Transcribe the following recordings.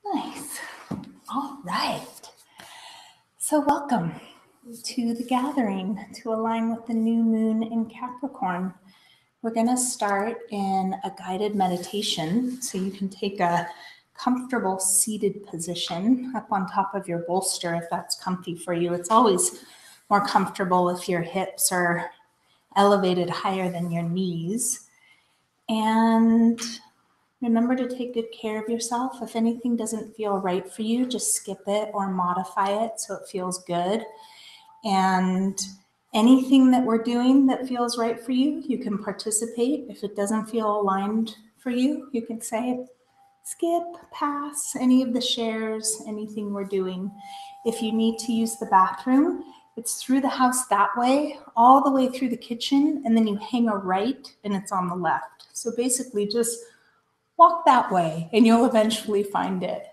Nice. All right. So welcome to the gathering to align with the new moon in Capricorn. We're going to start in a guided meditation. So you can take a comfortable seated position up on top of your bolster if that's comfy for you. It's always more comfortable if your hips are elevated higher than your knees. And remember to take good care of yourself. If anything doesn't feel right for you, just skip it or modify it so it feels good. And anything that we're doing that feels right for you, you can participate. If it doesn't feel aligned for you, you can say skip, pass, any of the shares, anything we're doing. If you need to use the bathroom, it's through the house that way, all the way through the kitchen, and then you hang a right and it's on the left. So basically just walk that way and you'll eventually find it.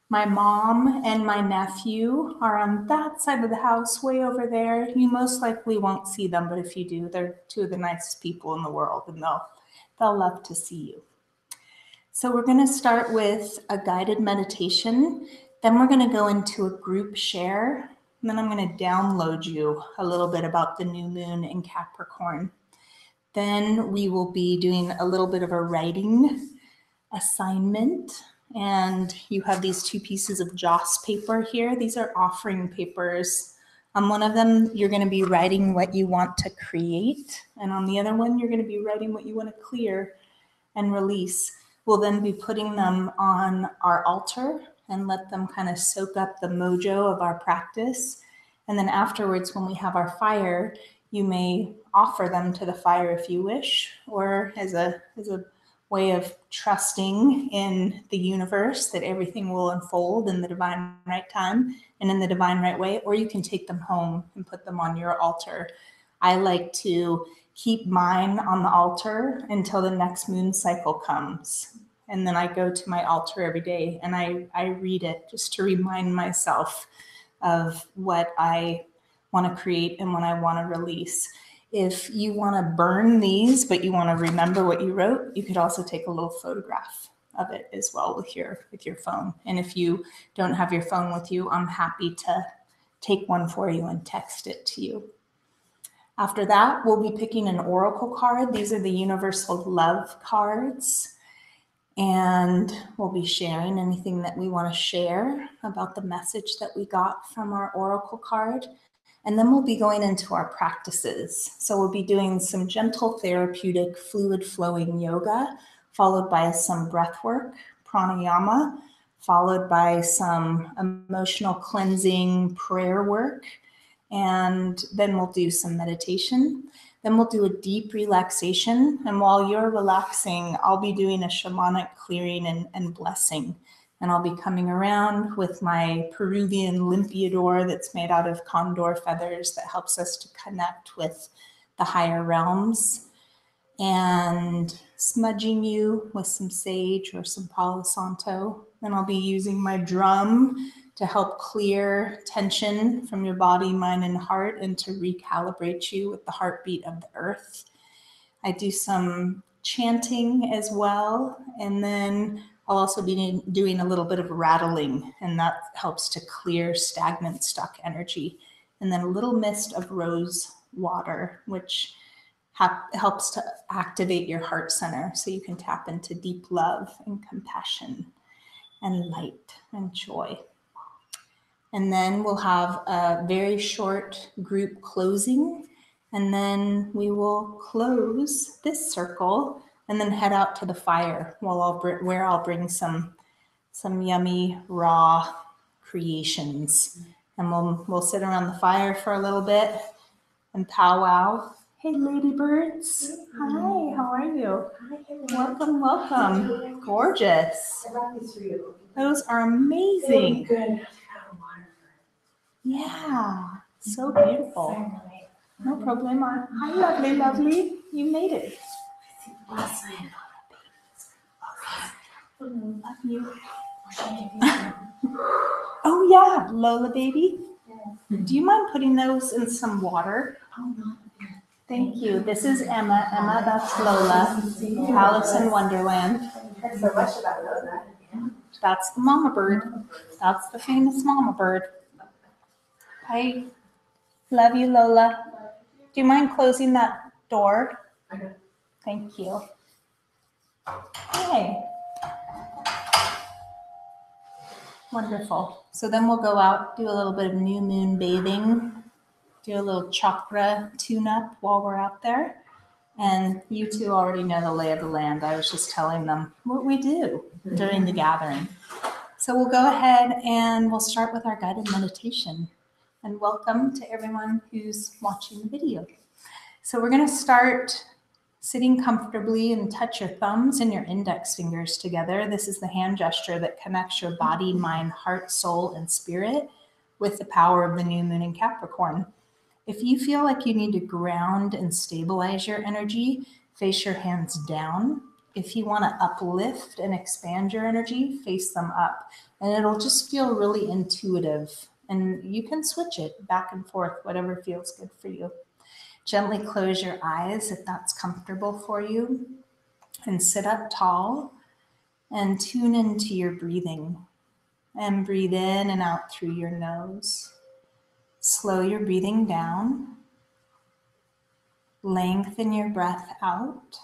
My mom and my nephew are on that side of the house, way over there. You most likely won't see them, but if you do, they're two of the nicest people in the world and they'll love to see you. So we're going to start with a guided meditation. Then we're going to go into a group share. And then I'm going to download you a little bit about the new moon in Capricorn. Then we will be doing a little bit of a writing assignment. And you have these two pieces of joss paper here. These are offering papers. On one of them, you're going to be writing what you want to create. And on the other one, you're going to be writing what you want to clear and release. We'll then be putting them on our altar and let them kind of soak up the mojo of our practice. And then afterwards, when we have our fire, you may offer them to the fire if you wish, or as a way of trusting in the universe that everything will unfold in the divine right time and in the divine right way, or you can take them home and put them on your altar. I like to keep mine on the altar until the next moon cycle comes. And then I go to my altar every day and I read it just to remind myself of what I want to create and what I want to release. If you want to burn these, but you want to remember what you wrote, you could also take a little photograph of it as well with your phone. And if you don't have your phone with you, I'm happy to take one for you and text it to you. After that, we'll be picking an oracle card. These are the universal love cards. And we'll be sharing anything that we want to share about the message that we got from our oracle card. And then we'll be going into our practices. So we'll be doing some gentle therapeutic fluid flowing yoga, followed by some breath work, pranayama, followed by some emotional cleansing prayer work. And then we'll do some meditation. Then we'll do a deep relaxation. And while you're relaxing, I'll be doing a shamanic clearing and blessing. And I'll be coming around with my Peruvian limpiador that's made out of condor feathers that helps us to connect with the higher realms, and smudging you with some sage or some Palo Santo. Then I'll be using my drum to help clear tension from your body, mind, and heart, and to recalibrate you with the heartbeat of the earth. I do some chanting as well, and then I'll also be doing a little bit of rattling, and that helps to clear stagnant, stuck energy. And then a little mist of rose water, which helps to activate your heart center so you can tap into deep love and compassion and light and joy. And then we'll have a very short group closing, and then we will close this circle and then head out to the fire where I'll bring some yummy raw creations. And we'll sit around the fire for a little bit and powwow. Hey, ladybirds. Hi, how are you? Welcome. Gorgeous. I brought these for you. Those are amazing. Good. Yeah, so beautiful. No problema. Hi, lovely. You made it. Love you. Oh yeah, Lola baby. Do you mind putting those in some water? Thank you. This is Emma. Emma, that's Lola. Alice in Wonderland. That's so much about Lola. That's the mama bird. That's the famous mama bird. I love you, Lola. Do you mind closing that door? Okay. Thank you. Okay. Wonderful. So then we'll go out, do a little bit of new moon bathing, do a little chakra tune-up while we're out there. And you two already know the lay of the land. I was just telling them what we do during the gathering. So we'll go ahead and we'll start with our guided meditation. And welcome to everyone who's watching the video. So we're going to start sitting comfortably and touch your thumbs and your index fingers together. This is the hand gesture that connects your body, mind, heart, soul, and spirit with the power of the new moon in Capricorn. If you feel like you need to ground and stabilize your energy, face your hands down. If you want to uplift and expand your energy, face them up. And it'll just feel really intuitive. And you can switch it back and forth, whatever feels good for you. Gently close your eyes if that's comfortable for you. And sit up tall and tune into your breathing. And breathe in and out through your nose. Slow your breathing down. Lengthen your breath out.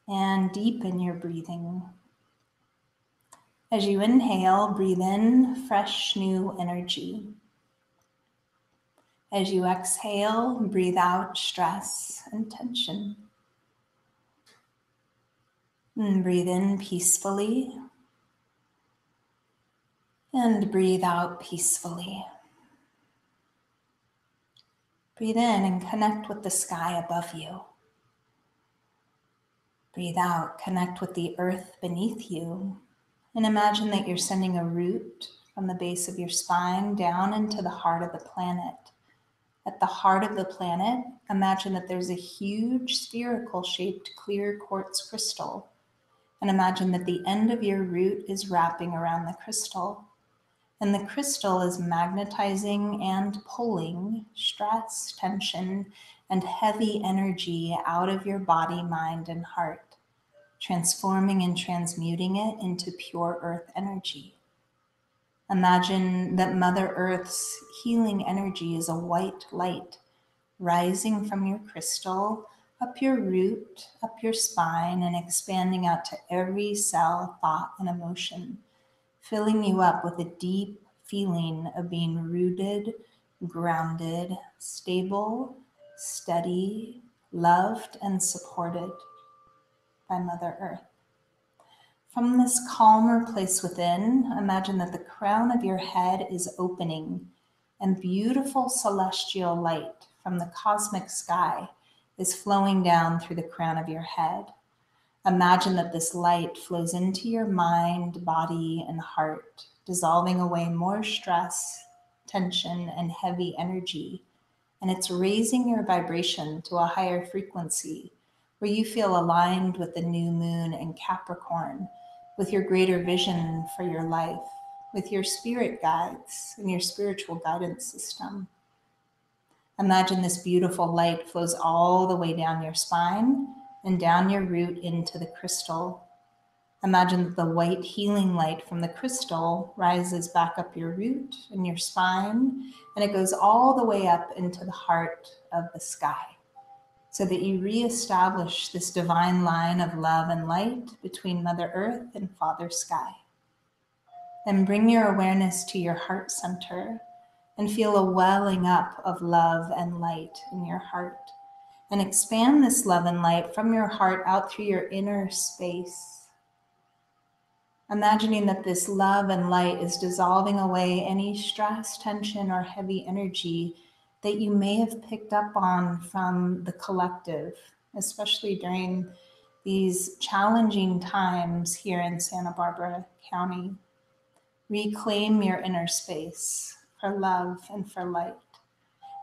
And deepen your breathing. As you inhale, breathe in fresh new energy. As you exhale, breathe out stress and tension. And breathe in peacefully. And breathe out peacefully. Breathe in and connect with the sky above you. Breathe out, connect with the earth beneath you. And imagine that you're sending a root from the base of your spine down into the heart of the planet. At the heart of the planet, imagine that there's a huge spherical shaped clear quartz crystal. And imagine that the end of your root is wrapping around the crystal. And the crystal is magnetizing and pulling stress, tension, and heavy energy out of your body, mind, and heart, transforming and transmuting it into pure earth energy. Imagine that Mother Earth's healing energy is a white light rising from your crystal, up your root, up your spine, and expanding out to every cell, thought, and emotion, filling you up with a deep feeling of being rooted, grounded, stable, steady, loved, and supported by Mother Earth. From this calmer place within, imagine that the crown of your head is opening and beautiful celestial light from the cosmic sky is flowing down through the crown of your head. Imagine that this light flows into your mind, body, and heart, dissolving away more stress, tension, and heavy energy. And it's raising your vibration to a higher frequency where you feel aligned with the new moon in Capricorn, with your greater vision for your life, with your spirit guides and your spiritual guidance system. Imagine this beautiful light flows all the way down your spine and down your root into the crystal. Imagine that the white healing light from the crystal rises back up your root and your spine, and it goes all the way up into the heart of the sky, so that you reestablish this divine line of love and light between Mother Earth and Father Sky. Then bring your awareness to your heart center and feel a welling up of love and light in your heart. And expand this love and light from your heart out through your inner space. Imagining that this love and light is dissolving away any stress, tension, or heavy energy that you may have picked up on from the collective, especially during these challenging times here in Santa Barbara County. Reclaim your inner space for love and for light.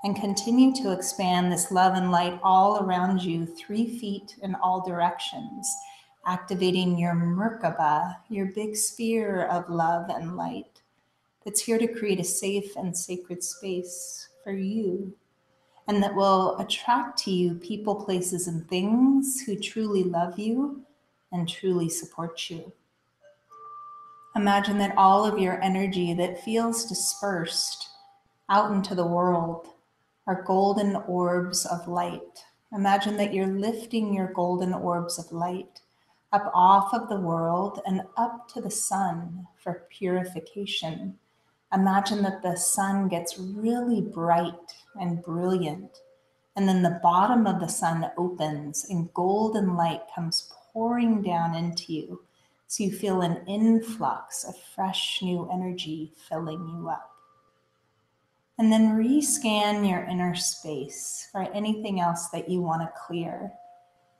And continue to expand this love and light all around you, 3 feet in all directions, activating your Merkaba, your big sphere of love and light that's here to create a safe and sacred space for you, and that will attract to you people, places, and things who truly love you and truly support you. Imagine that all of your energy that feels dispersed out into the world are golden orbs of light. Imagine that you're lifting your golden orbs of light up off of the world and up to the sun for purification. Imagine that the sun gets really bright and brilliant, and then the bottom of the sun opens and golden light comes pouring down into you. So you feel an influx of fresh new energy filling you up. And then rescan your inner space for anything else that you want to clear.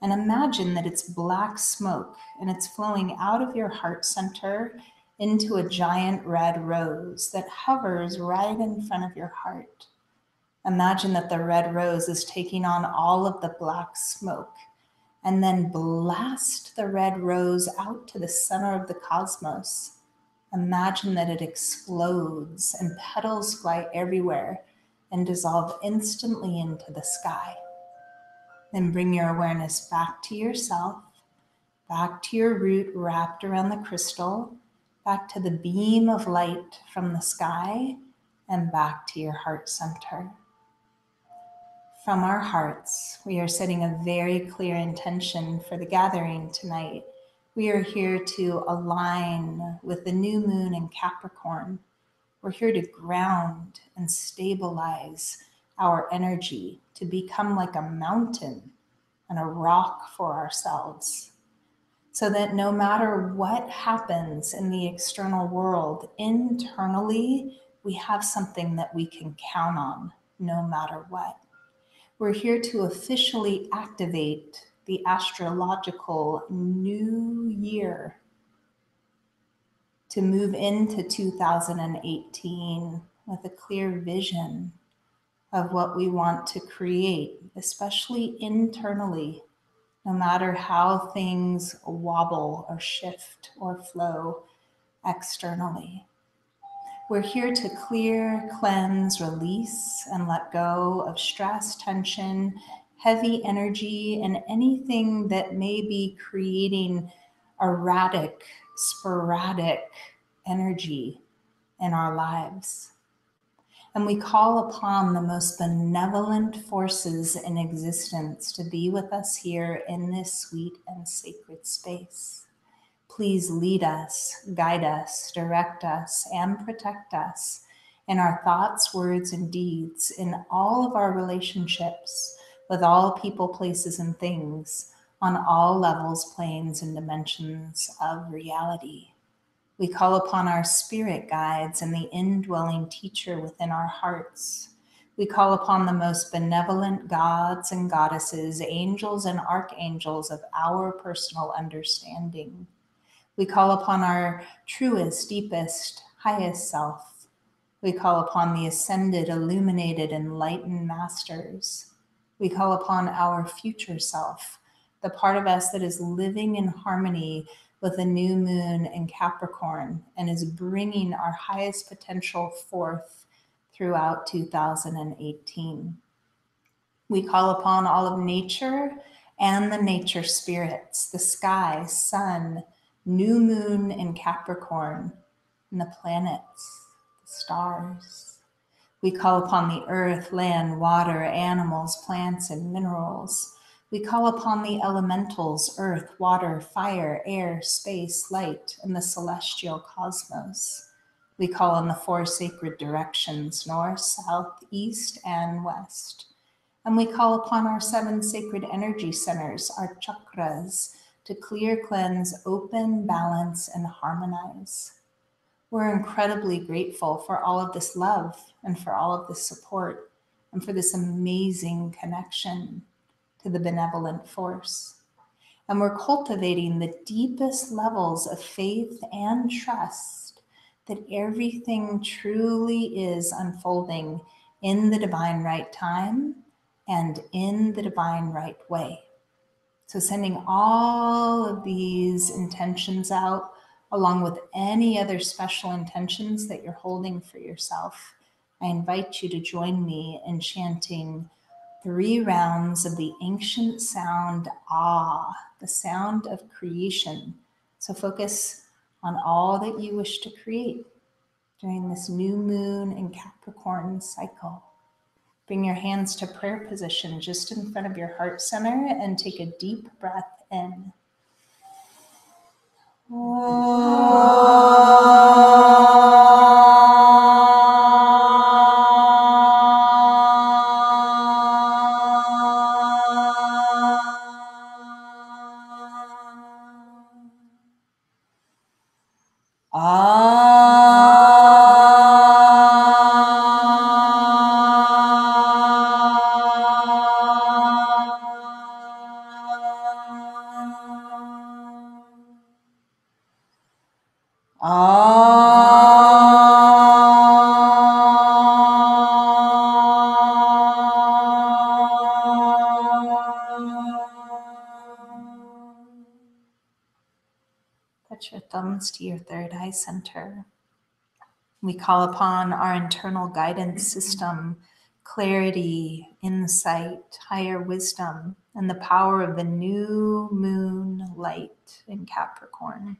And imagine that it's black smoke and it's flowing out of your heart center into a giant red rose that hovers right in front of your heart. Imagine that the red rose is taking on all of the black smoke, and then blast the red rose out to the center of the cosmos. Imagine that it explodes and petals fly everywhere and dissolve instantly into the sky. Then bring your awareness back to yourself, back to your root wrapped around the crystal, back to the beam of light from the sky, and back to your heart center. From our hearts, we are setting a very clear intention for the gathering tonight. We are here to align with the new moon in Capricorn. We're here to ground and stabilize our energy, to become like a mountain and a rock for ourselves, so that no matter what happens in the external world, internally, we have something that we can count on no matter what. We're here to officially activate the astrological new year, to move into 2018 with a clear vision of what we want to create, especially internally, no matter how things wobble or shift or flow externally. We're here to clear, cleanse, release, and let go of stress, tension, heavy energy, and anything that may be creating erratic, sporadic energy in our lives. And we call upon the most benevolent forces in existence to be with us here in this sweet and sacred space. Please lead us, guide us, direct us, and protect us in our thoughts, words, and deeds, in all of our relationships with all people, places, and things, on all levels, planes, and dimensions of reality. We call upon our spirit guides and the indwelling teacher within our hearts. We call upon the most benevolent gods and goddesses, angels and archangels of our personal understanding. We call upon our truest, deepest, highest self. We call upon the ascended, illuminated, enlightened masters. We call upon our future self, the part of us that is living in harmony with the new moon in Capricorn and is bringing our highest potential forth throughout 2018. We call upon all of nature and the nature spirits, the sky, sun, new moon in Capricorn, and the planets, the stars. We call upon the earth, land, water, animals, plants, and minerals. We call upon the elementals, earth, water, fire, air, space, light, and the celestial cosmos. We call on the four sacred directions, north, south, east, and west. And we call upon our seven sacred energy centers, our chakras, to clear, cleanse, open, balance, and harmonize. We're incredibly grateful for all of this love and for all of this support and for this amazing connection to the benevolent force. And we're cultivating the deepest levels of faith and trust that everything truly is unfolding in the divine right time and in the divine right way. So sending all of these intentions out, along with any other special intentions that you're holding for yourself, I invite you to join me in chanting 3 rounds of the ancient sound Ah, the sound of creation. So focus on all that you wish to create during this new moon in Capricorn cycle. Bring your hands to prayer position just in front of your heart center and take a deep breath in. Put your thumbs to your third eye center. We call upon our internal guidance system, clarity, insight, higher wisdom, and the power of the new moon light in Capricorn.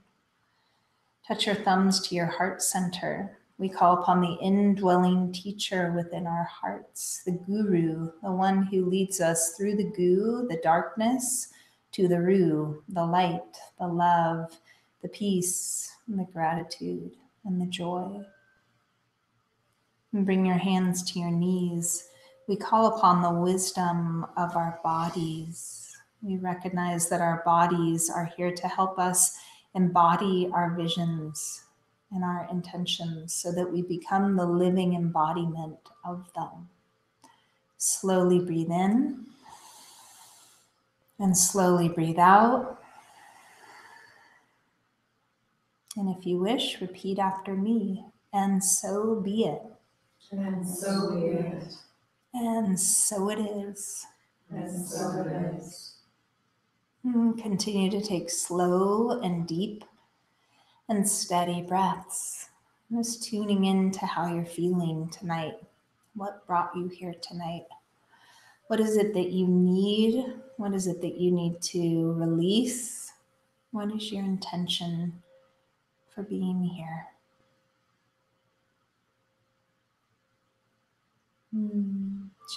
Touch your thumbs to your heart center. We call upon the indwelling teacher within our hearts, the guru, the one who leads us through the goo, the darkness, to the ru, the light, the love, the peace, and the gratitude, and the joy. And bring your hands to your knees. We call upon the wisdom of our bodies. We recognize that our bodies are here to help us embody our visions and our intentions so that we become the living embodiment of them. Slowly breathe in and slowly breathe out. And if you wish, repeat after me. And so be it. And so be it. And so it is. And so it is. Continue to take slow and deep and steady breaths. Just tuning into how you're feeling tonight. What brought you here tonight? What is it that you need? What is it that you need to release? What is your intention for being here?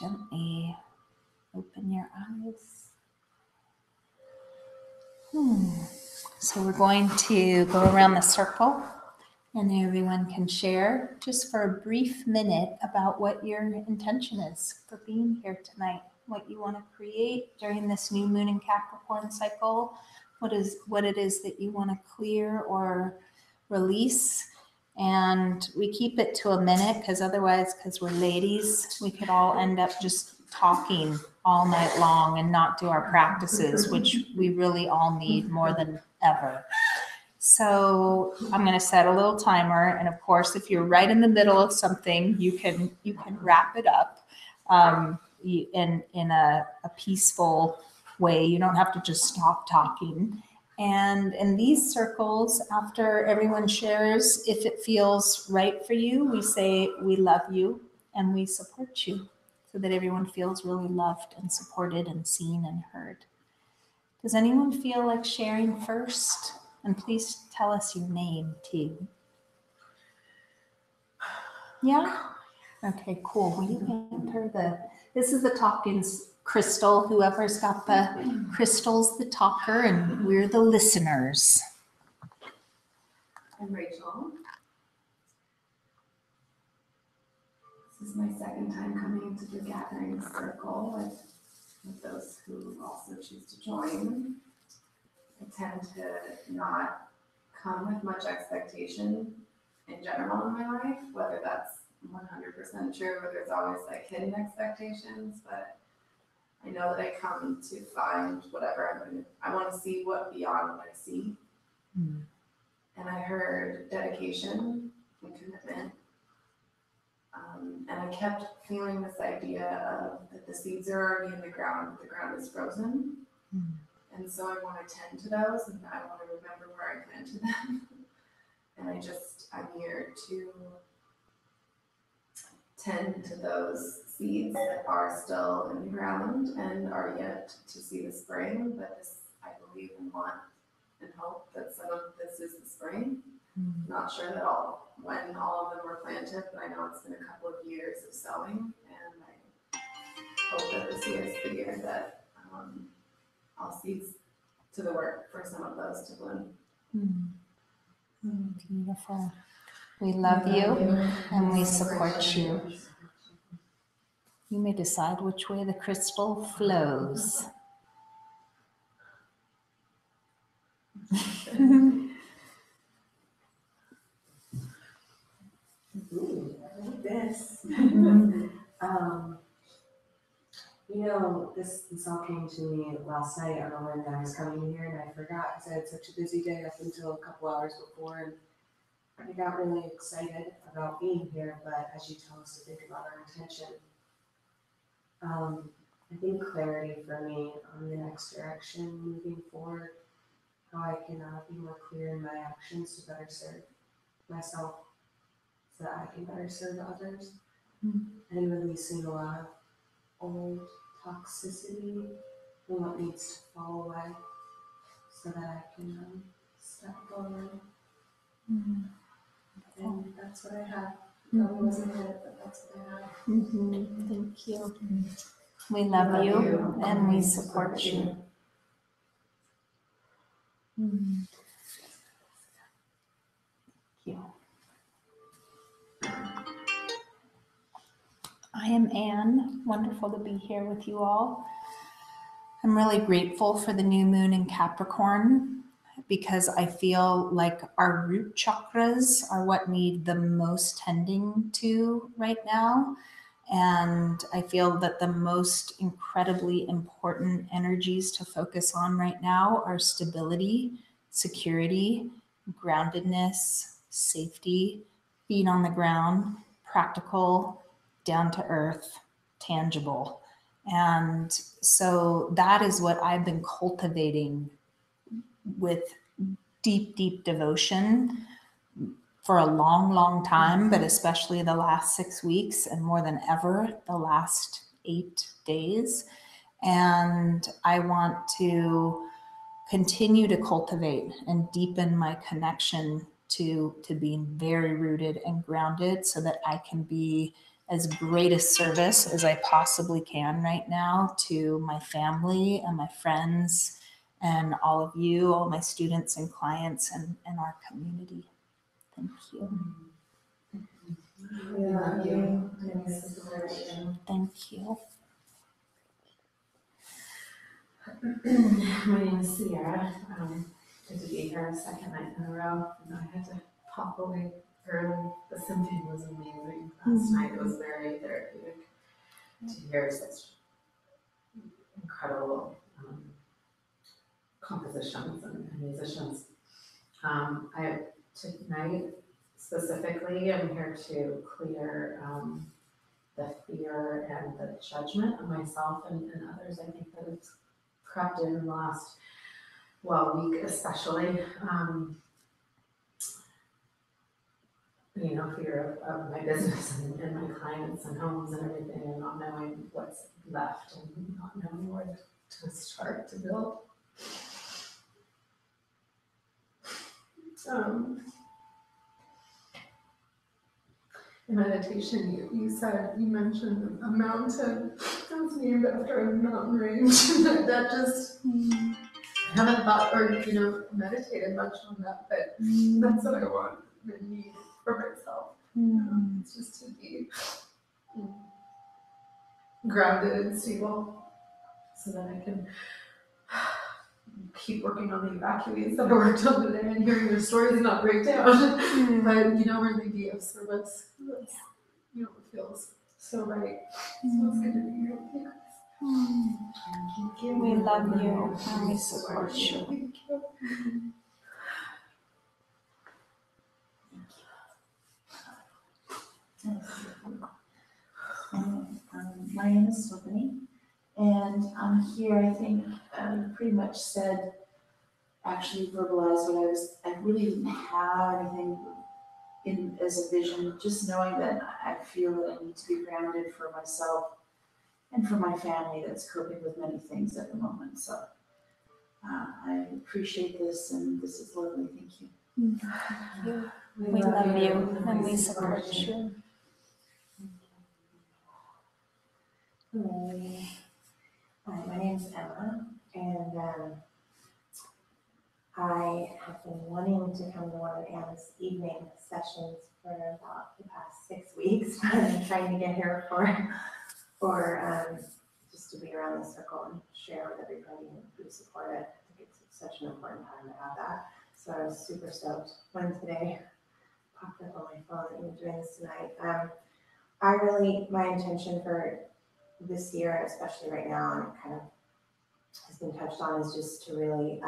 Gently open your eyes. So we're going to go around the circle and everyone can share just for a brief minute about what your intention is for being here tonight, what you want to create during this new moon in Capricorn cycle, what it is that you want to clear or release. And we keep it to a minute because otherwise, because we're ladies, we could all end up just talking all night long and not do our practices, which we really all need more than ever. So I'm going to set a little timer, and of course, if you're right in the middle of something, you can wrap it up in a peaceful way. You don't have to just stop talking. And in these circles, after everyone shares, if it feels right for you, we say we love you and we support you, so that everyone feels really loved and supported and seen and heard. Does anyone feel like sharing first? And please tell us your name too. Yeah? Okay, cool. Will you enter this is the talking crystal. Whoever's got the crystal's the talker and we're the listeners. I'm Rachel. This is my second time coming to the gathering circle with those who also choose to join. I tend to not come with much expectation in general in my life, whether that's 100% true or there's always like hidden expectations, but I know that I come to find whatever I want to see what beyond what I see. And I heard dedication and commitment. And I kept feeling this idea of that the seeds are already in the ground is frozen. And so I want to tend to those, and I want to remember where I planted them. And I'm here to tend to those seeds that are still in the ground and are yet to see the spring. But I believe and want and hope that some of this is the spring. Not sure that when all of them were planted, but I know it's been a couple of years of sowing, and I hope that this year is the year that I'll see to the work for some of those to bloom. Beautiful. We love you and we support you. You may decide which way the crystal flows. Ooh, I like this. This all came to me last night. I don't know when I was coming here, and I forgot because I had such a busy day up until a couple hours before, and I got really excited about being here. But as you tell us to think about our intention, I think clarity for me on the next direction moving forward, how I can be more clear in my actions to better serve myself, so that I can better serve others, and releasing a lot of old toxicity and what needs to fall away so that I can step forward. And that's what I have. Probably wasn't it, but that's what I have. Thank you. We love you and we support you. Thank you. I am Anne. Wonderful to be here with you all. I'm really grateful for the new moon in Capricorn because I feel like our root chakras are what need the most tending to right now. And I feel that the most incredibly important energies to focus on right now are stability, security, groundedness, safety, feet on the ground, practical, down to earth, tangible. And so that is what I've been cultivating with deep, deep devotion for a long, long time, but especially the last 6 weeks and more than ever, the last 8 days. And I want to continue to cultivate and deepen my connection to being very rooted and grounded so that I can be as great a service as I possibly can right now to my family and my friends and all of you, all my students and clients and our community. Thank you. We love you and we support you. Thank you. My name is Sierra. Good to be here a second night in a row. I had to pop away early. The symphony was amazing last night. It was very therapeutic to hear such incredible compositions and musicians. Tonight specifically, I'm here to clear the fear and the judgment of myself and others. I think that it's crept in the last week especially. Fear of my business and my clients and homes and everything, and not knowing what's left and not knowing where to start to build. In meditation, you mentioned a mountain that's named after a mountain range. That just, I haven't thought or, meditated much on that, but that's what I want and need for myself. It's just to be grounded and stable so that I can keep working on the evacuees that I worked on today and hearing their stories and not break down. But, really be of service. That's, it feels so right. So it's good to be here with you guys. Thank you. We love you and we support you. Thank you. My name is Stephanie, and I'm here. I think pretty much said, actually verbalized what I really didn't have anything in as a vision. Just knowing that I feel that I need to be grounded for myself and for my family that's coping with many things at the moment. So I appreciate this, and this is lovely. Thank you. Thank you. We love you and we support you. Hello. Hi, my name's Emma, and I have been wanting to come to one of Anna's evening sessions for about the past 6 weeks. I'm trying to get here for just to be around the circle and share with everybody and be supportive. I think it's such an important time to have that. So I was super stoked when today popped up on my phone that you were doing this tonight. My intention for this year, especially right now, and it kind of has been touched on, is just to really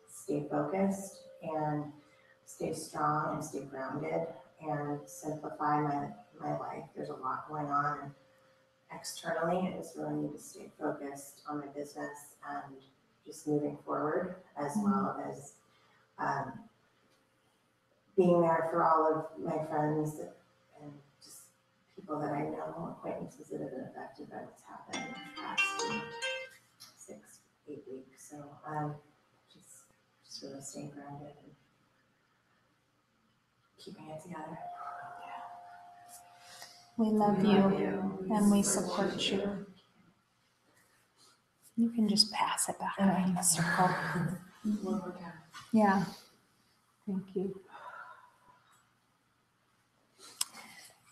stay focused and stay strong and stay grounded and simplify my life. There's a lot going on, and externally, I just really need to stay focused on my business and just moving forward, as well as being there for all of my friends and just people that I know, acquaintances that have been affected by what's happened in the past 6-8 weeks. So just really staying grounded and keeping it together. We love you and we support you. You can just pass it back around the circle. One more time. Yeah. Thank you.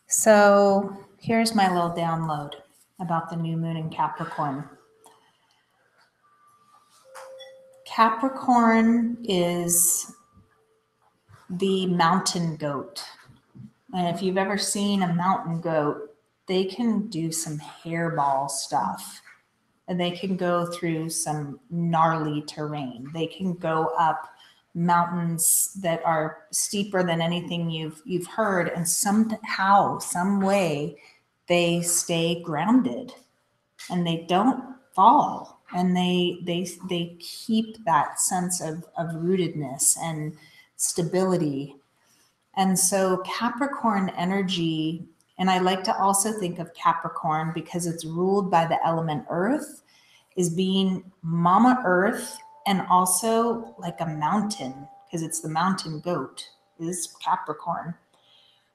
So here's my little download about the new moon in Capricorn. Capricorn is the mountain goat. And if you've ever seen a mountain goat, they can do some hairball stuff. And they can go through some gnarly terrain. They can go up mountains that are steeper than anything you've heard, and somehow, some way, they stay grounded and they don't fall, and they keep that sense of rootedness and stability. And so Capricorn energy, and I like to also think of Capricorn because it's ruled by the element earth, is being Mama Earth, and also like a mountain, because it's the mountain goat, is Capricorn.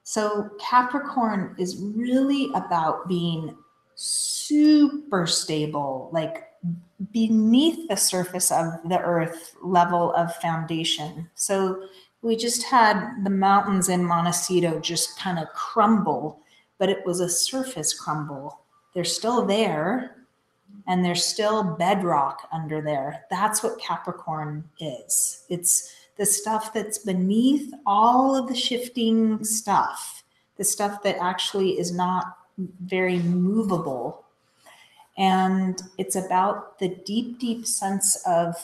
So Capricorn is really about being super stable, like beneath the surface of the earth level of foundation. So we just had the mountains in Montecito just kind of crumble, but it was a surface crumble. They're still there, and there's still bedrock under there. That's what Capricorn is. It's the stuff that's beneath all of the shifting stuff, the stuff that actually is not very movable. And it's about the deep, deep sense of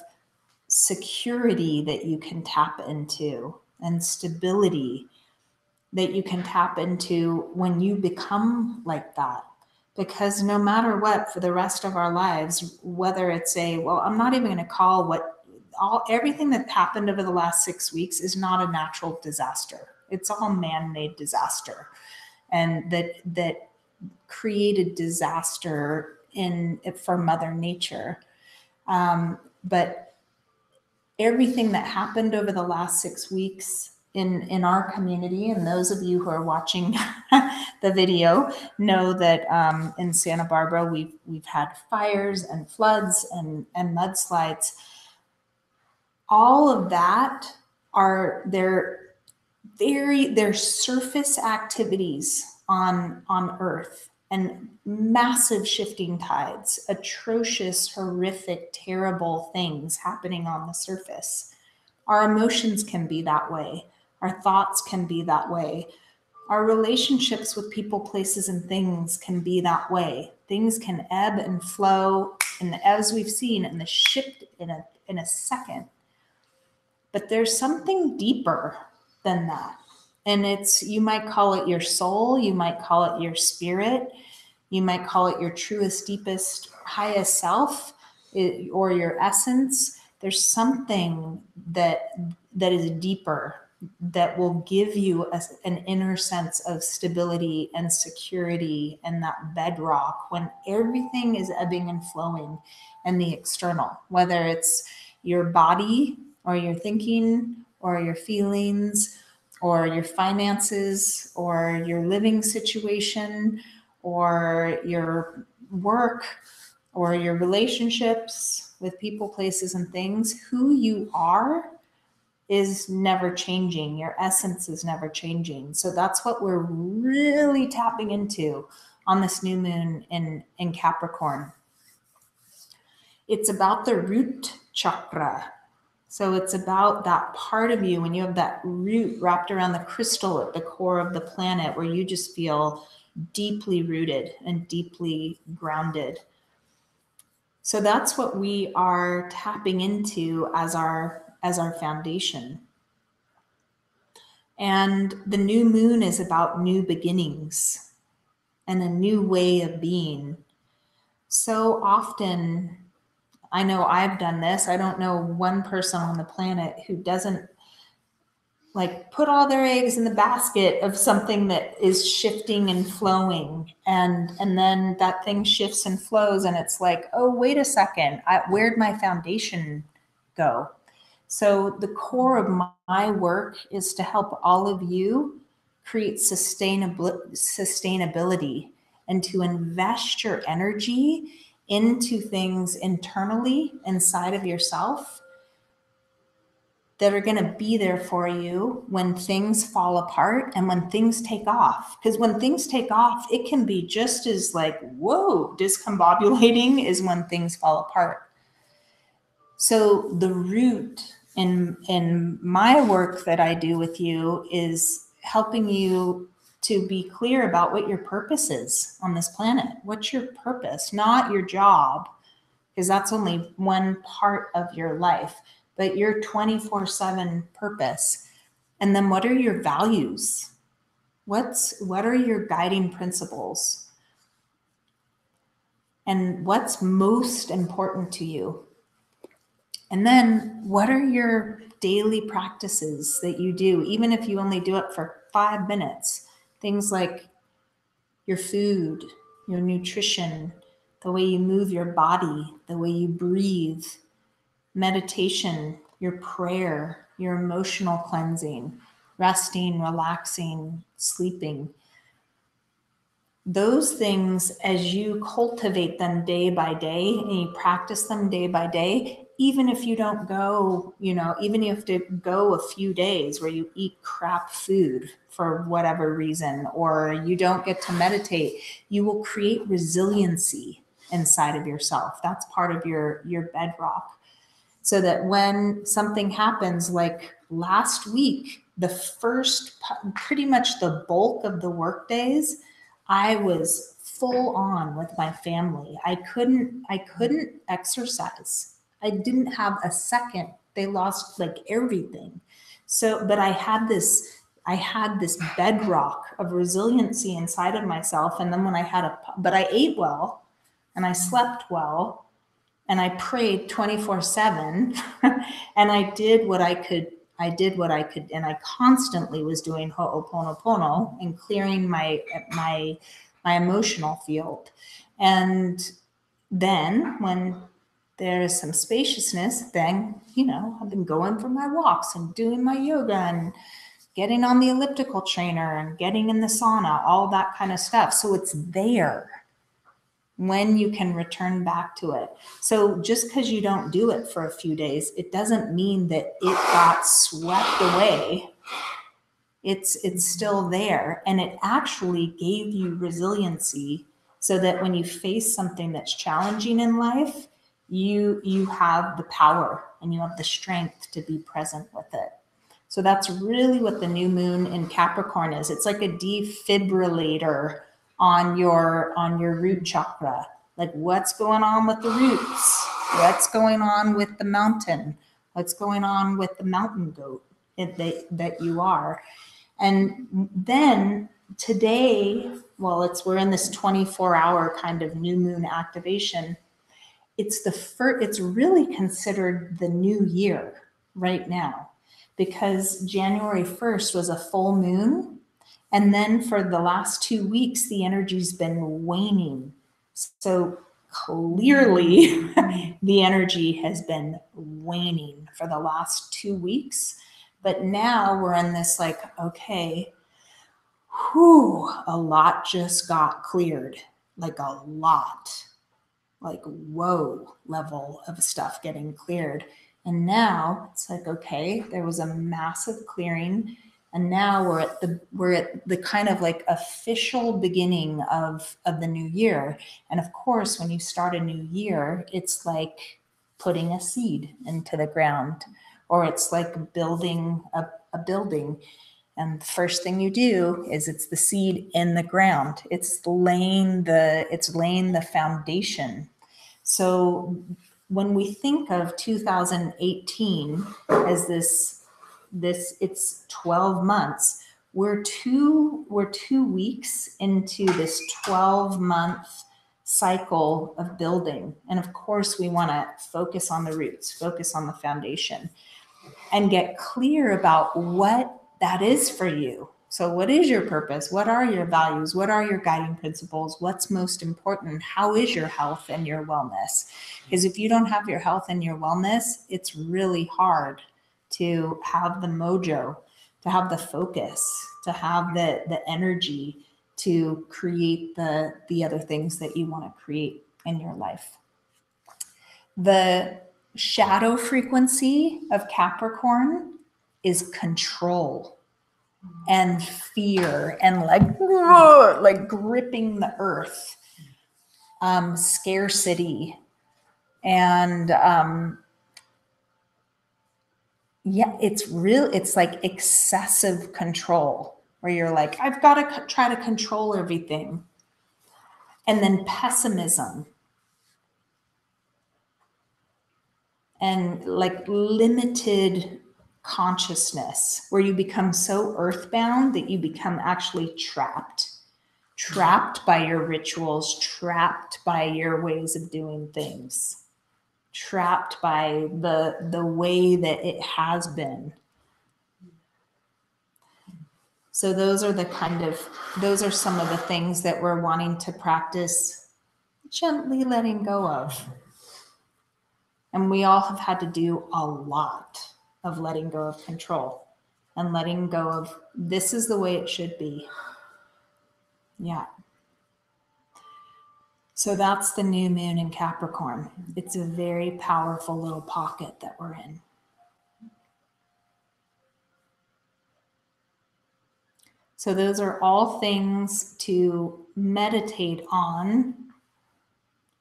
security that you can tap into, and stability that you can tap into when you become like that. Because no matter what, for the rest of our lives, whether it's I'm not even going to call everything that happened over the last 6 weeks is not a natural disaster. It's all man-made disaster, and that created disaster for Mother Nature. But everything that happened over the last 6 weeks in our community, and those of you who are watching the video know that in Santa Barbara we've had fires and floods and mudslides. All of that are their surface activities on Earth, and massive shifting tides, atrocious, horrific, terrible things happening on the surface. Our emotions can be that way. Our thoughts can be that way. Our relationships with people, places, and things can be that way. Things can ebb and flow, and as we've seen, in the shift in a second. But there's something deeper than that. And you might call it your soul, you might call it your spirit, you might call it your truest, deepest, highest self, or your essence. There's something that is deeper, that will give you an inner sense of stability and security and that bedrock when everything is ebbing and flowing in the external, whether it's your body or your thinking or your feelings or your finances or your living situation or your work or your relationships with people, places, and things, who you are is never changing. Your essence is never changing. So that's what we're really tapping into on this new moon in Capricorn. It's about the root chakra. So it's about that part of you when you have that root wrapped around the crystal at the core of the planet, where you just feel deeply rooted and deeply grounded. So that's what we are tapping into as our foundation. And the new moon is about new beginnings and a new way of being. So often, I know I've done this. I don't know one person on the planet who doesn't like put all their eggs in the basket of something that is shifting and flowing. And then that thing shifts and flows. And it's like, oh, wait a second. Where'd my foundation go? So the core of my work is to help all of you create sustainability and to invest your energy into things internally inside of yourself that are going to be there for you when things fall apart and when things take off. Because when things take off, it can be just as like, whoa, discombobulating as when things fall apart. So the root in my work that I do with you is helping you to be clear about what your purpose is on this planet. What's your purpose? Not your job, because that's only one part of your life, but your 24/7 purpose. And then what are your values? What are your guiding principles? And what's most important to you? And then what are your daily practices that you do, even if you only do it for 5 minutes? Things like your food, your nutrition, the way you move your body, the way you breathe, meditation, your prayer, your emotional cleansing, resting, relaxing, sleeping. Those things, as you cultivate them day by day and you practice them day by day, even if you don't go, even if you have to go a few days where you eat crap food for whatever reason, or you don't get to meditate, you will create resiliency inside of yourself. That's part of your bedrock. So that when something happens, like last week, pretty much the bulk of the work days, I was full on with my family. I couldn't exercise. I didn't have a second. They lost like everything. So, but I had this bedrock of resiliency inside of myself. And then when but I ate well and I slept well and I prayed 24/7 and I did what I could. And I constantly was doing ho'oponopono and clearing my emotional field. And then when there's some spaciousness, then, I've been going for my walks and doing my yoga and getting on the elliptical trainer and getting in the sauna, all that kind of stuff. So it's there when you can return back to it. So just because you don't do it for a few days, it doesn't mean that it got swept away. It's still there. And it actually gave you resiliency so that when you face something that's challenging in life, you have the power and you have the strength to be present with it. So that's really what the new moon in Capricorn is. It's like a defibrillator on your root chakra. Like, what's going on with the roots? What's going on with the mountain? What's going on with the mountain goat that you are? And then today, we're in this 24-hour kind of new moon activation. It's really considered the new year right now, because January 1st was a full moon. And then for the last 2 weeks, the energy's been waning. So clearly the energy has been waning for the last 2 weeks. But now we're in this like, okay, whew, a lot just got cleared, like a lot, like whoa level of stuff getting cleared. And now it's like, okay, there was a massive clearing. And now we're at the kind of like official beginning of the new year. And of course, when you start a new year, it's like putting a seed into the ground, or it's like building a building. And the first thing you do is it's the seed in the ground. It's laying the foundation. So when we think of 2018 as this it's 12 months, we're two weeks into this 12-month cycle of building. And of course, we want to focus on the roots, focus on the foundation, and get clear about what that is for you. So what is your purpose? What are your values? What are your guiding principles? What's most important? How is your health and your wellness? Because if you don't have your health and your wellness, it's really hard to have the mojo, to have the focus, to have the energy to create the other things that you want to create in your life. The shadow frequency of Capricorn is control and fear and like gripping the earth, scarcity, and it's like excessive control, where you're like, I've got to try to control everything. And then pessimism and like limited consciousness, where you become so earthbound that you become actually trapped by your rituals, trapped by your ways of doing things, trapped by the way that it has been. So those are some of the things that we're wanting to practice gently letting go of. And we all have had to do a lot of letting go of control and letting go of this is the way it should be. Yeah. So that's the new moon in Capricorn. It's a very powerful little pocket that we're in. So those are all things to meditate on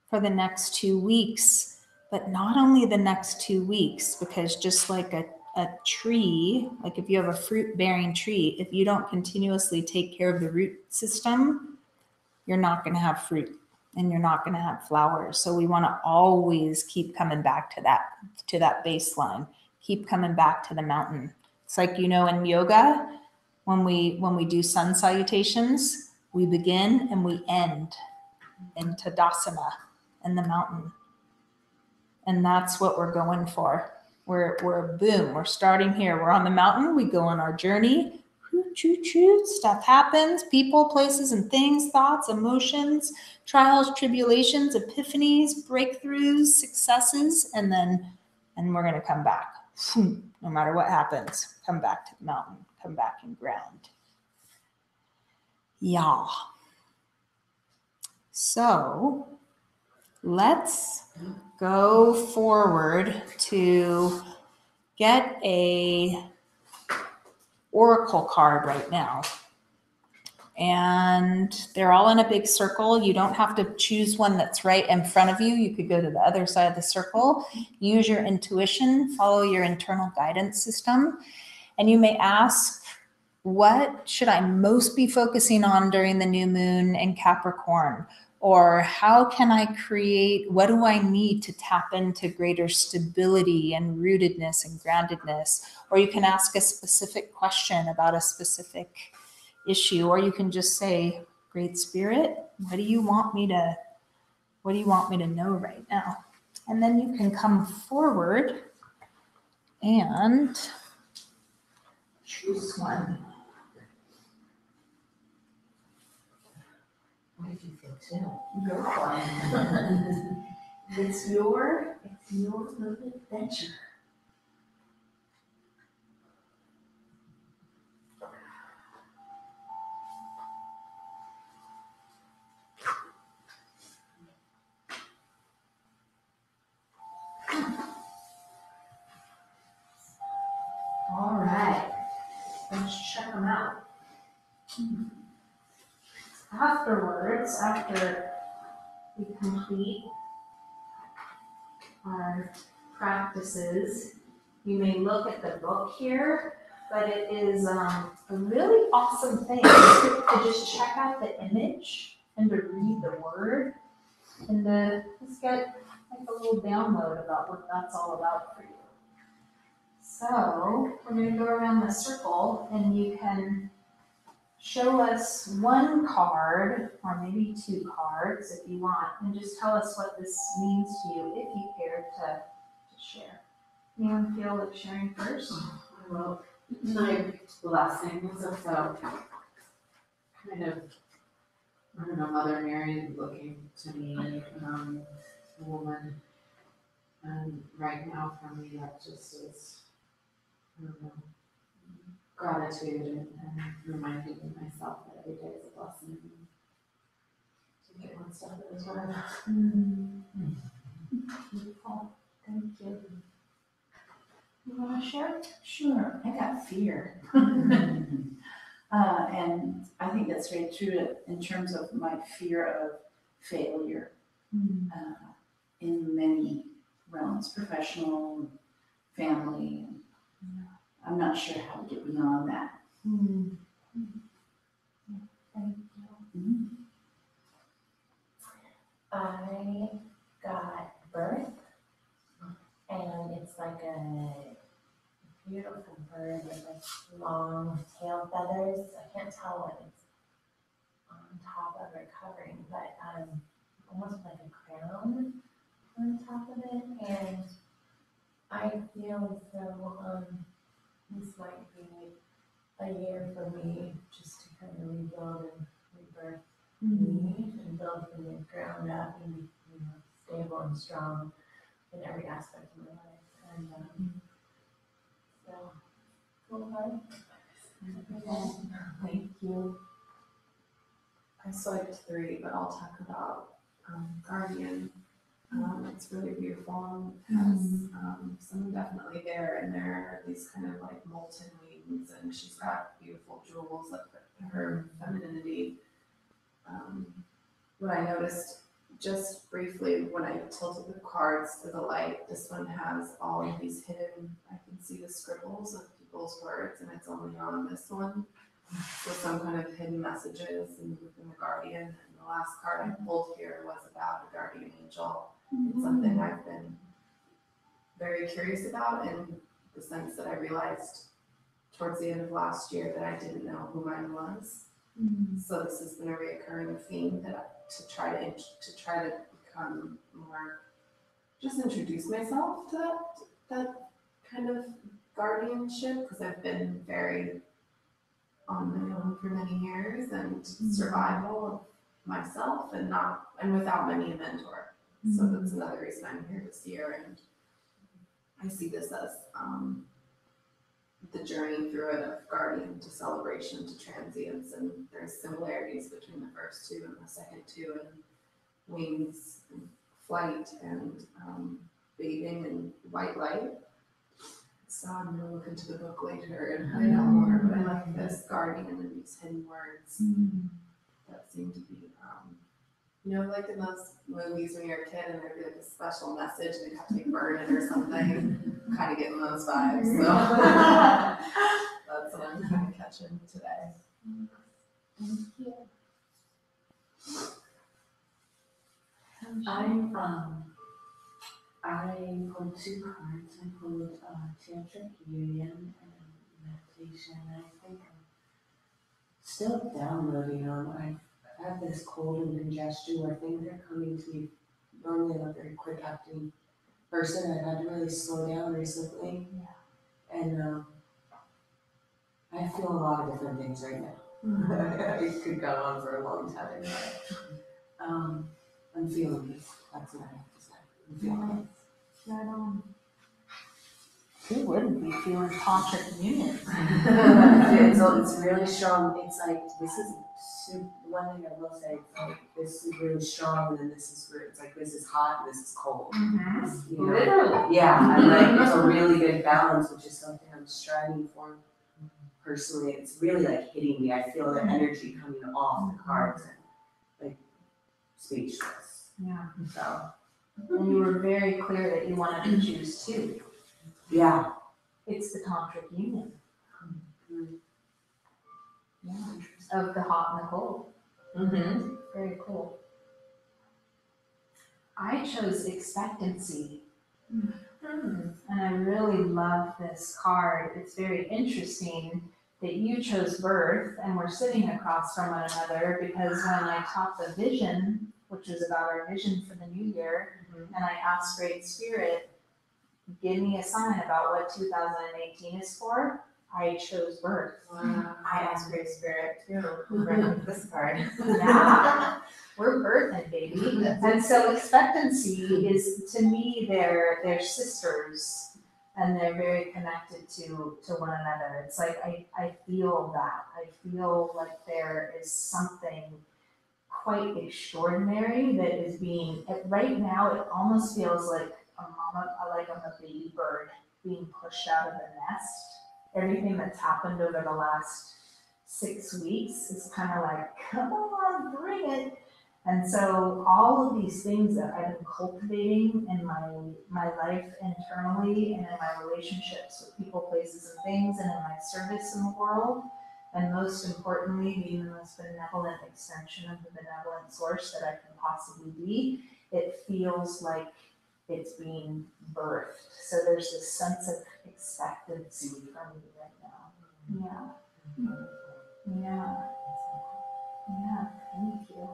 for the next 2 weeks, but not only the next 2 weeks, because just like a tree, like if you have a fruit bearing tree, if you don't continuously take care of the root system, you're not going to have fruit and you're not going to have flowers. So we want to always keep coming back to that baseline, keep coming back to the mountain. It's like, in yoga, when we do sun salutations, we begin and we end in Tadasana in the mountain. And that's what we're going for. We're boom, we're starting here. We're on the mountain, we go on our journey. Choo-choo, stuff happens, people, places, and things, thoughts, emotions, trials, tribulations, epiphanies, breakthroughs, successes, and we're going to come back. No matter what happens, come back to the mountain, come back and ground. Yeah. So let's go forward to get a oracle card right now. And they're all in a big circle. You don't have to choose one that's right in front of you. You could go to the other side of the circle, use your intuition, follow your internal guidance system. And you may ask, what should I most be focusing on during the new moon in Capricorn? Or how can I what do I need to tap into greater stability and rootedness and groundedness? Or you can ask a specific question about a specific issue, or you can just say, Great Spirit, what do you want me to know right now? And then you can come forward and choose one. What did you think too? Go for it. It's your little adventure. and just check them out. Afterwards, after we complete our practices, you may look at the book here, but it is a really awesome thing to just check out the image and to read the word and to just get like a little download about what that's all about for you. So we're going to go around the circle and you can show us one card or maybe two cards if you want and just tell us what this means to you if you care to share. Anyone feel like sharing first? Well, my blessings of the kind of, I don't know, Mother Mary looking to me, a woman. And right now for me, that just is, I don't know, gratitude and reminding myself that every day is a blessing. To get one step at a time. Beautiful. Thank you. You want to share? Sure, I got fear. And I think that's very true in terms of my fear of failure in many realms, professional, family. I'm not sure how to get beyond that. Thank you. I got birth, and it's like a beautiful bird with like long tail feathers. I can't tell what it's on top of or covering, but almost like a crown on top of it. And I feel as though this might be a year for me just to kind of rebuild and rebirth me and build from the ground up and be stable and strong in every aspect of my life. And so, cool card. Thank you. I swiped 3, but I'll talk about Guardian. It's really beautiful and has someone definitely there, and there are these kind of like molten wings, and she's got beautiful jewels that put her femininity. What I noticed just briefly when I tilted the cards to the light, this one has all of these hidden, I can see the scribbles of people's words, and it's only on this one. So some kind of hidden messages and within the Guardian. And the last card I pulled here was about a guardian angel. It's something I've been very curious about in the sense that I realized towards the end of last year that I didn't know who mine was. So this has been a reoccurring theme that to try to become more, just introduce myself to that kind of guardianship, because I've been very on my own for many years and survival of myself and without many a mentor. So that's another reason I'm here this year, and I see this as the journey through it of guardian to celebration to transience, and there's similarities between the first two and the second two, and wings and flight and bathing and white light. So I'm gonna look into the book later and find out more, but I like this guardian and these hidden words that seem to be, like in those movies when you're a kid and there'd be like a special message and you'd have to like burn it or something. Kind of getting those vibes, so that's what I'm kind of catching today. Thank you. I pulled 2 cards. I pulled Tantric Union and Meditation. I think I'm still downloading them. I've had this cold and congestion where things are coming to me. Normally I'm a very quick acting person. I've had to really slow down recently. And I feel a lot of different things right now. It could go on for a long time. I'm feeling this. That's what I have to say. I'm feeling it. Right on. Who wouldn't be feeling tantric union? It's really strong. It's like, this is one thing I will say, it's like, this is really strong, and then this is weird. It's like, this is hot and this is cold. You know? Literally. Yeah, and like, it's a really good balance, which is something I'm striving for. personally, it's really like hitting me. I feel the energy coming off the cards and like speechless. Yeah. So, And you were very clear that you wanted to choose two. yeah. It's the tantric union. Mhm. Yeah. Of the hot and the cold. Mm-hmm. Very cool. I chose expectancy. And I really love this card. It's very interesting that you chose birth and we're sitting across from one another, because when I taught the vision, which is about our vision for the new year, and I asked Great Spirit, give me a sign about what 2018 is for, I chose birth. Wow. I asked Great Spirit too. Right, this card. Yeah, we're birthing, baby. And so expectancy is, to me, they're sisters, and they're very connected to one another. It's like I feel that. I feel like there is something quite extraordinary that is being, right now it almost feels like a mama, like I'm a baby bird being pushed out of the nest. Everything that's happened over the last 6 weeks is kind of like, come on, bring it. And so all of these things that I've been cultivating in my life internally and in my relationships with people, places, and things, and in my service in the world, and most importantly, being the most benevolent extension of the benevolent source that I can possibly be, it feels like it's being birthed. So there's this sense of expectancy from me right now. Yeah. Yeah, thank you.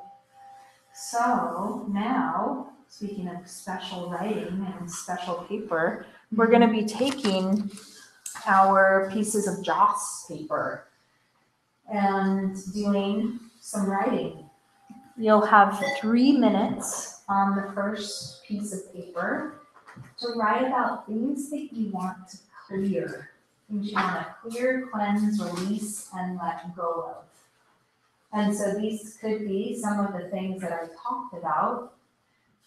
So now, speaking of special writing and special paper, we're going to be taking our pieces of Joss paper and doing some writing. You'll have 3 minutes on the first piece of paper to write about things that you want to clear, things you want to clear, cleanse, release, and let go of. And so these could be some of the things that I talked about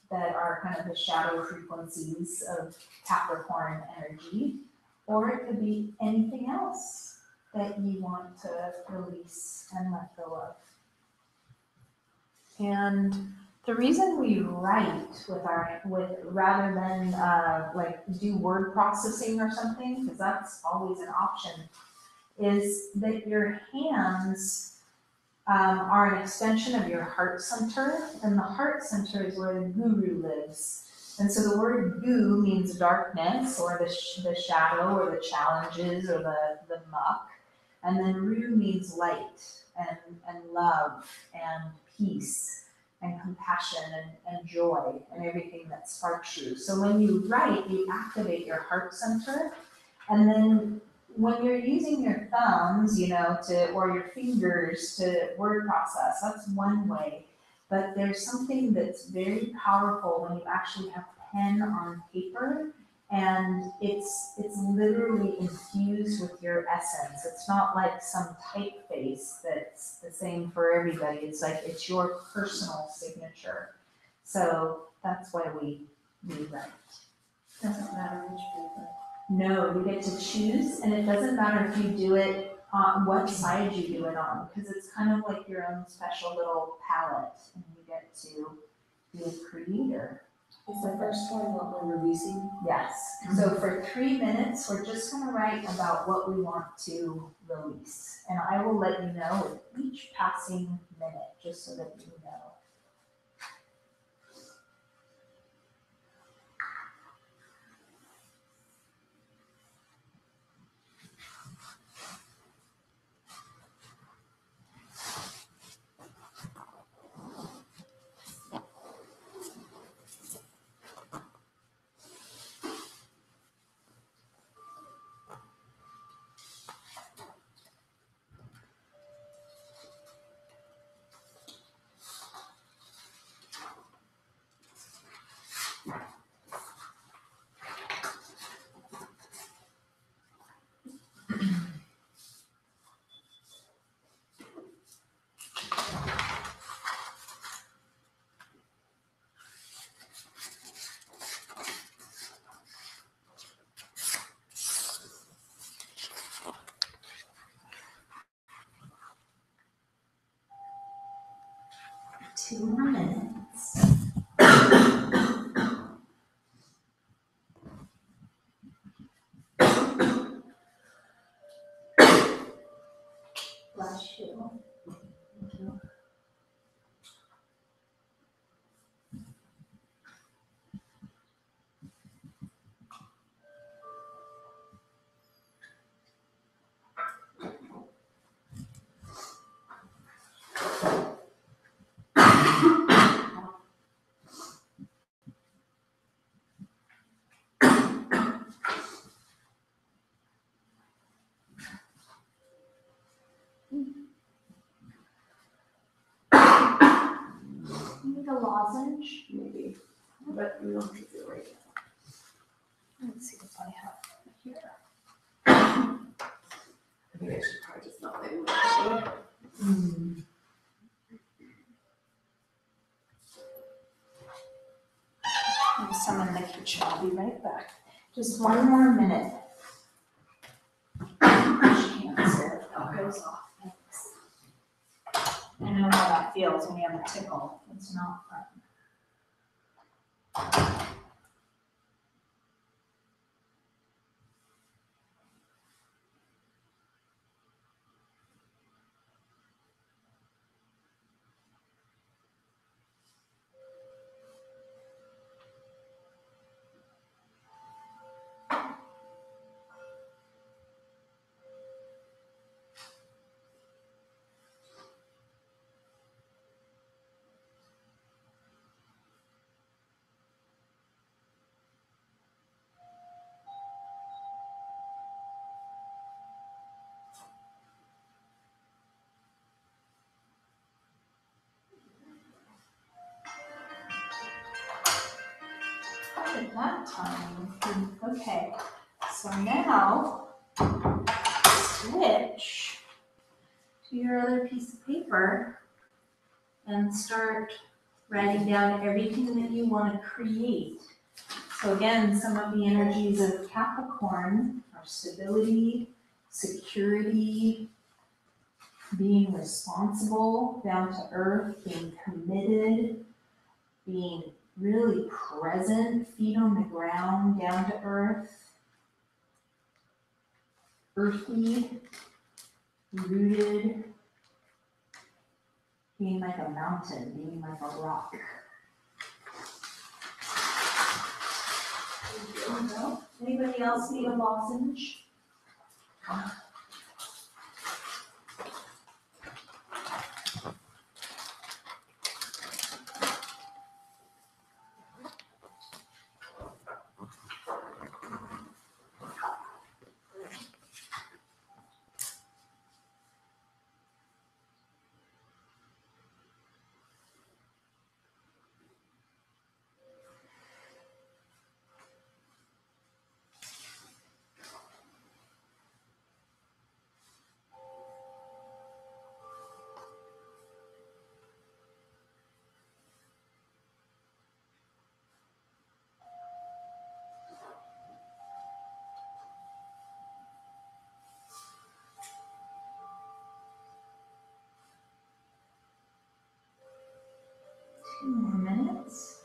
that are kind of the shadow frequencies of Capricorn energy, or it could be anything else that you want to release and let go of. And the reason we write with rather than like do word processing or something, because that's always an option, is that your hands are an extension of your heart center, and the heart center is where the guru lives. And so the word gu means darkness, or the shadow, or the challenges, or the muck. And then ru means light, and love, and peace, and compassion, and joy, and everything that sparks you. So when you write, you activate your heart center, and then when you're using your thumbs, or your fingers to word process, that's one way. But there's something that's very powerful when you actually have pen on paper, and it's literally infused with your essence. It's not like some typeface that's the same for everybody. It's like it's your personal signature. So that's why we write. Doesn't matter which paper. No, you get to choose, and it doesn't matter if you do it on what side you do it on, because it's kind of like your own special little palette, and you get to be a creator. Is the first one what we're releasing? Yes. So for 3 minutes, we're just going to write about what we want to release, and I will let you know with each passing minute, just so that you know. 2 more minutes. Bless you. Thank you. You need a lozenge? Maybe, but we don't have to do it right Let's see what I have here. now. I think I should probably just not label it. I'm summon the kitchen. I'll be right back. Just 1 more minute. Cancer. That goes off. Thanks. I know how that feels when you have a tickle. It's not fun. At that time. Okay, so now switch to your other piece of paper and start writing down everything that you want to create. So again, some of the energies of Capricorn are stability, security, being responsible, down to earth, being committed, being really present, feet on the ground, down to earth, earthy, rooted, being like a mountain, being like a rock. Anybody else need a lozenge? Two more minutes.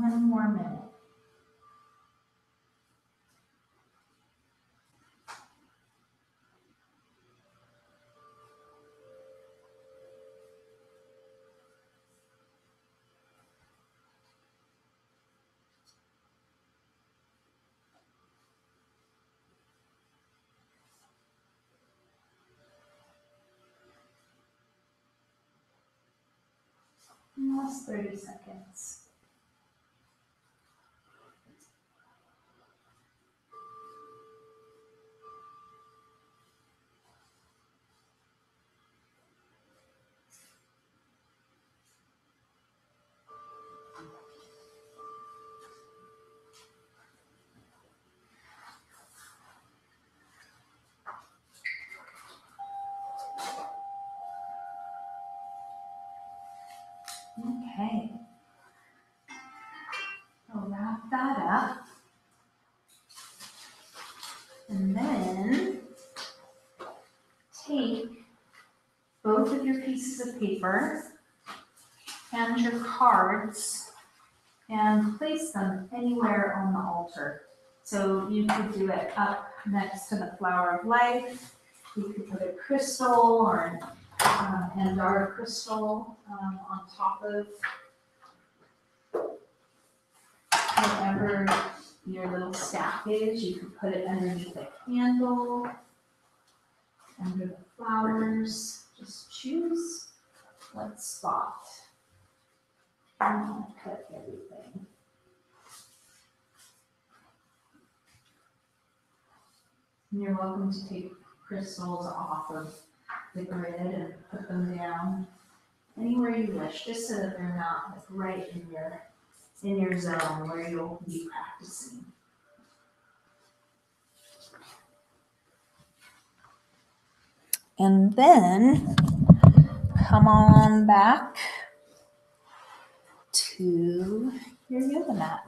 One more minute. Last 30 seconds. Okay. I'll wrap that up. And then take both of your pieces of paper and your cards and place them anywhere on the altar. So you could do it up next to the flower of life. You could put a crystal or an Andara crystal on top of whatever your little staff is. You could put it underneath a candle, under the flowers. Just choose what spot. I'm gonna cut everything. And you're welcome to take crystals off of the grid and put them down anywhere you wish, just so that they're not like right in your zone where you'll be practicing. And then come on back to your yoga mat.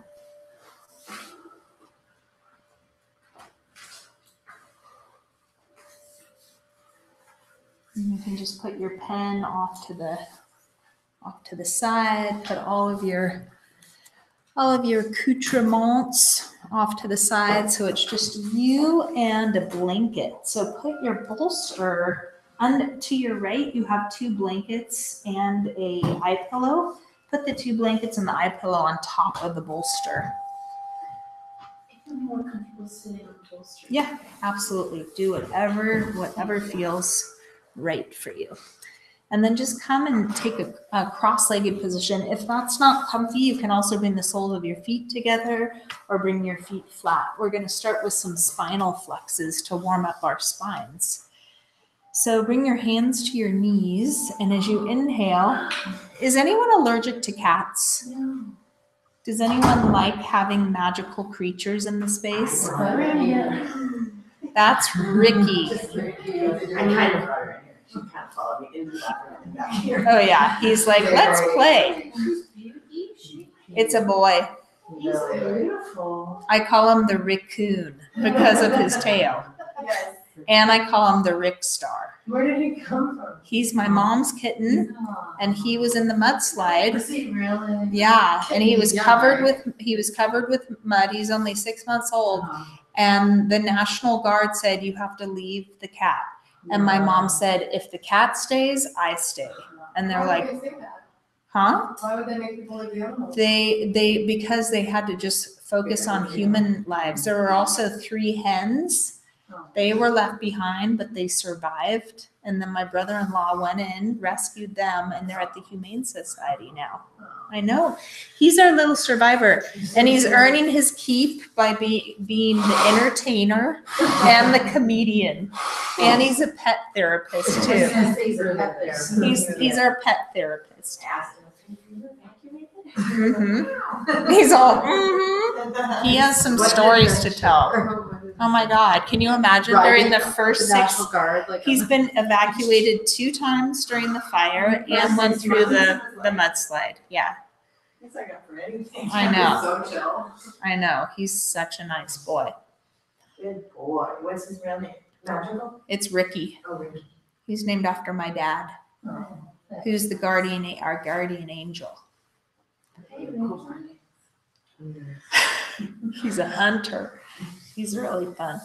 And you can just put your pen off to the side, put all of your accoutrements off to the side, so it's just you and a blanket. So put your bolster to your right. You have 2 blankets and a eye pillow. Put the 2 blankets and the eye pillow on top of the bolster. If you're more comfortable sitting on the bolster. Yeah, absolutely. Do whatever feels right for you. And then just come and take a cross-legged position. If that's not comfy, you can also bring the soles of your feet together or bring your feet flat. We're going to start with some spinal flexes to warm up our spines. So bring your hands to your knees, and as you inhale, is anyone allergic to cats? No. Does anyone like having magical creatures in the space? That's Ricky. I kind of brought her in here. She kind of followed me into the bathroom and back here. Oh yeah, he's like, let's play. It's a boy. He's beautiful. I call him the raccoon because of his tail. Yes. And I call him the Rick Star. Where did he come from? He's my mom's kitten, and he was in the mudslide. Was he really? Yeah, and he was covered with mud. He's only 6 months old, and the National Guard said you have to leave the cat. And my mom said, if the cat stays, I stay. And they're like, Why would they say that? huh? Why would they make people leave the animals? They because they had to just focus on human lives. There were also 3 hens. They were left behind, but they survived. And then my brother-in-law went in, rescued them, and they're at the Humane Society now. I know. He's our little survivor. And he's earning his keep by being the entertainer and the comedian. And he's a pet therapist too. He's our pet therapist. Mm-hmm. He's all, mm-hmm. He has some stories to tell. Oh my God. Can you imagine during the first 6, he's been evacuated 2 times during the fire and went through the mudslide. Yeah. I know. So chill. I know. He's such a nice boy. Good boy. What's his real name? Magical? It's Ricky. Oh, Ricky. He's named after my dad, who's our guardian angel. He's a hunter. He's really fun.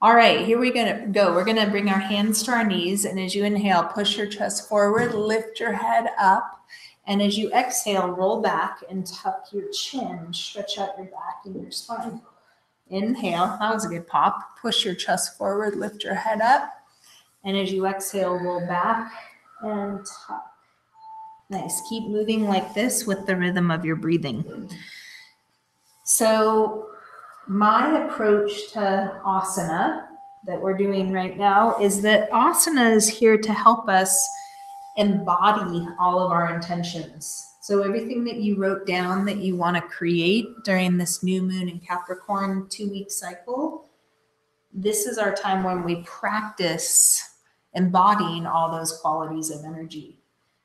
All right, here we're gonna go. We're gonna bring our hands to our knees, and as you inhale, push your chest forward, lift your head up, and as you exhale, roll back and tuck your chin, stretch out your back and your spine. Inhale, that was a good pop. Push your chest forward, lift your head up, and as you exhale, roll back and tuck. Nice. Keep moving like this with the rhythm of your breathing. So my approach to asana that we're doing right now is that asana is here to help us embody all of our intentions. So everything that you wrote down that you want to create during this new moon in Capricorn 2-week cycle, this is our time when we practice embodying all those qualities of energy.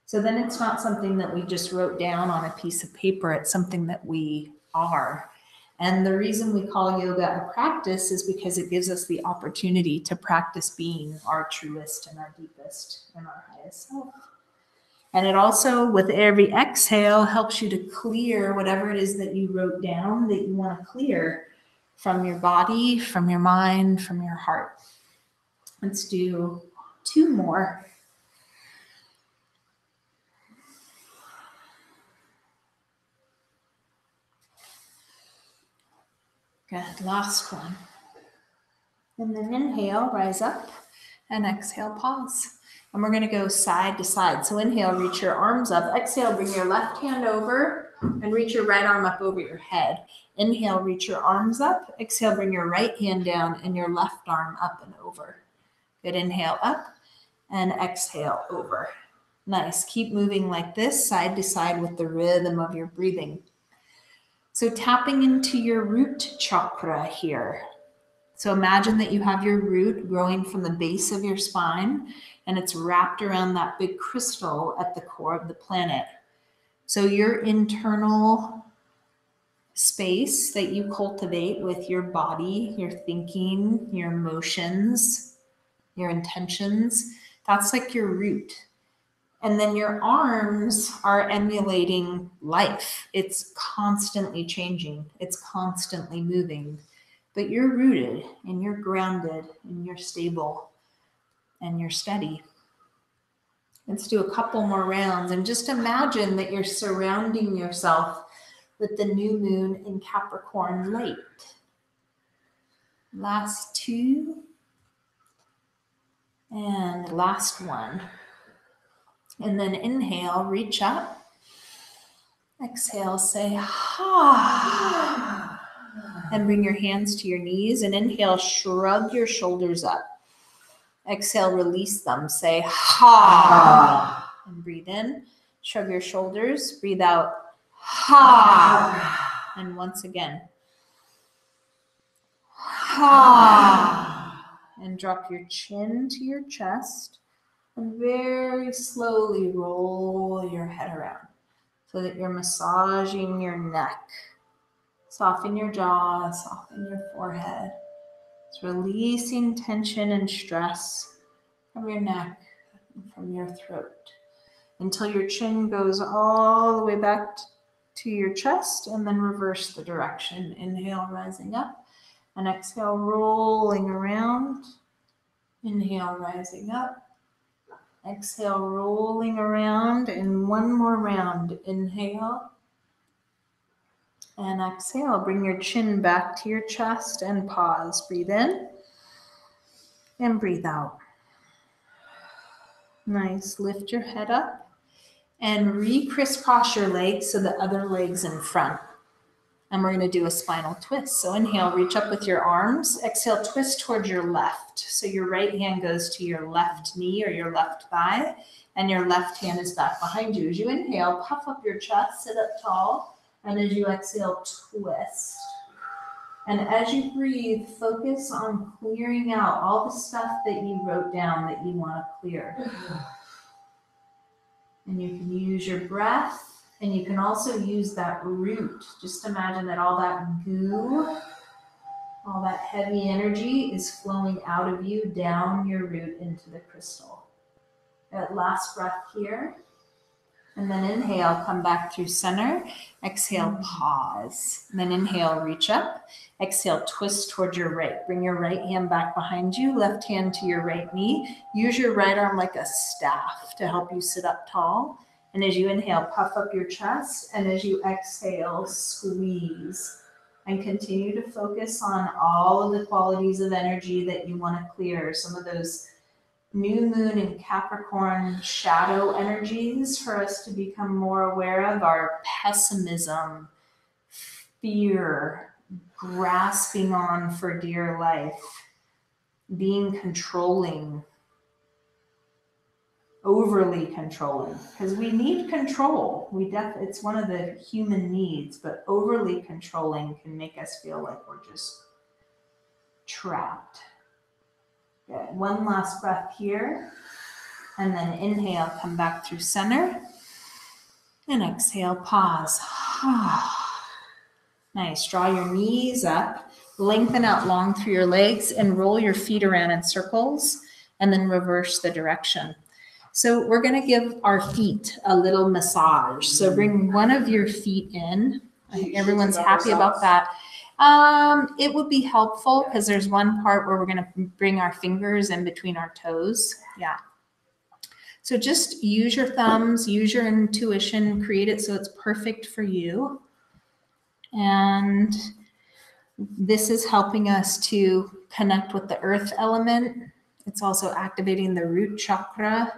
So then it's not something that we just wrote down on a piece of paper. It's something that we are. And the reason we call yoga a practice is because it gives us the opportunity to practice being our truest and our deepest and our highest self. And it also, with every exhale, helps you to clear whatever it is that you wrote down that you want to clear from your body, from your mind, from your heart. Let's do 2 more. Good, last one. And then inhale, rise up, and exhale, pause. And we're gonna go side to side. So inhale, reach your arms up. Exhale, bring your left hand over and reach your right arm up over your head. Inhale, reach your arms up. Exhale, bring your right hand down and your left arm up and over. Good, inhale up and exhale over. Nice, keep moving like this, side to side with the rhythm of your breathing. So tapping into your root chakra here. So imagine that you have your root growing from the base of your spine and it's wrapped around that big crystal at the core of the planet. So your internal space that you cultivate with your body, your thinking, your emotions, your intentions, that's like your root. And then your arms are emulating life. It's constantly changing. It's constantly moving. But you're rooted and you're grounded and you're stable and you're steady. Let's do a couple more rounds and just imagine that you're surrounding yourself with the new moon in Capricorn light. Last 2 and last 1. And then inhale, reach up. Exhale, say ha. And bring your hands to your knees and inhale, shrug your shoulders up. Exhale, release them, say ha. And breathe in, shrug your shoulders, breathe out, ha. And once again, ha. And drop your chin to your chest and very slowly roll your head around so that you're massaging your neck. Soften your jaw, soften your forehead. It's releasing tension and stress from your neck and from your throat until your chin goes all the way back to your chest and then reverse the direction. Inhale, rising up, and exhale, rolling around. Inhale, rising up. Exhale, rolling around, and 1 more round. Inhale and exhale. Bring your chin back to your chest and pause. Breathe in and breathe out. Nice. Lift your head up and re-crisscross your legs so the other leg's in front. And we're going to do a spinal twist. So inhale, reach up with your arms. Exhale, twist towards your left. So your right hand goes to your left knee or your left thigh, and your left hand is back behind you. As you inhale, puff up your chest, sit up tall, and as you exhale, twist. And as you breathe, focus on clearing out all the stuff that you wrote down that you want to clear. And you can use your breath. And you can also use that root. Just imagine that all that goo, all that heavy energy is flowing out of you down your root into the crystal. That last breath here. And then inhale, come back through center. Exhale, pause. And then inhale, reach up. Exhale, twist towards your right. Bring your right hand back behind you, left hand to your right knee. Use your right arm like a staff to help you sit up tall. And as you inhale, puff up your chest. And as you exhale, squeeze. And continue to focus on all of the qualities of energy that you want to clear. Some of those new moon in Capricorn shadow energies for us to become more aware of are pessimism, fear, grasping on for dear life, being controlling, overly controlling, because we need control. It's one of the human needs, but overly controlling can make us feel like we're just trapped. Good. One last breath here, and then inhale, come back through center, and exhale, pause. Nice. Draw your knees up, lengthen out long through your legs, and roll your feet around in circles, and then reverse the direction. So we're going to give our feet a little massage. So bring one of your feet in. I think everyone's happy about that. It would be helpful because there's one part where we're going to bring our fingers in between our toes. Yeah. So just use your thumbs, use your intuition, create it so it's perfect for you. And this is helping us to connect with the earth element. It's also activating the root chakra.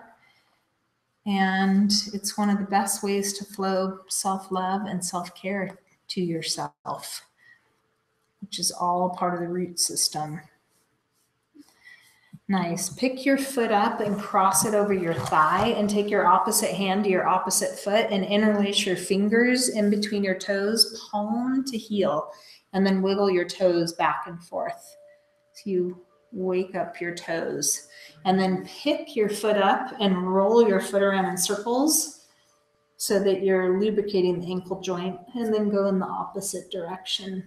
And it's one of the best ways to flow self-love and self-care to yourself, which is all part of the root system. Nice. Pick your foot up and cross it over your thigh and take your opposite hand to your opposite foot and interlace your fingers in between your toes, palm to heel, and then wiggle your toes back and forth. So you wake up your toes. And then pick your foot up and roll your foot around in circles so that you're lubricating the ankle joint, and then go in the opposite direction.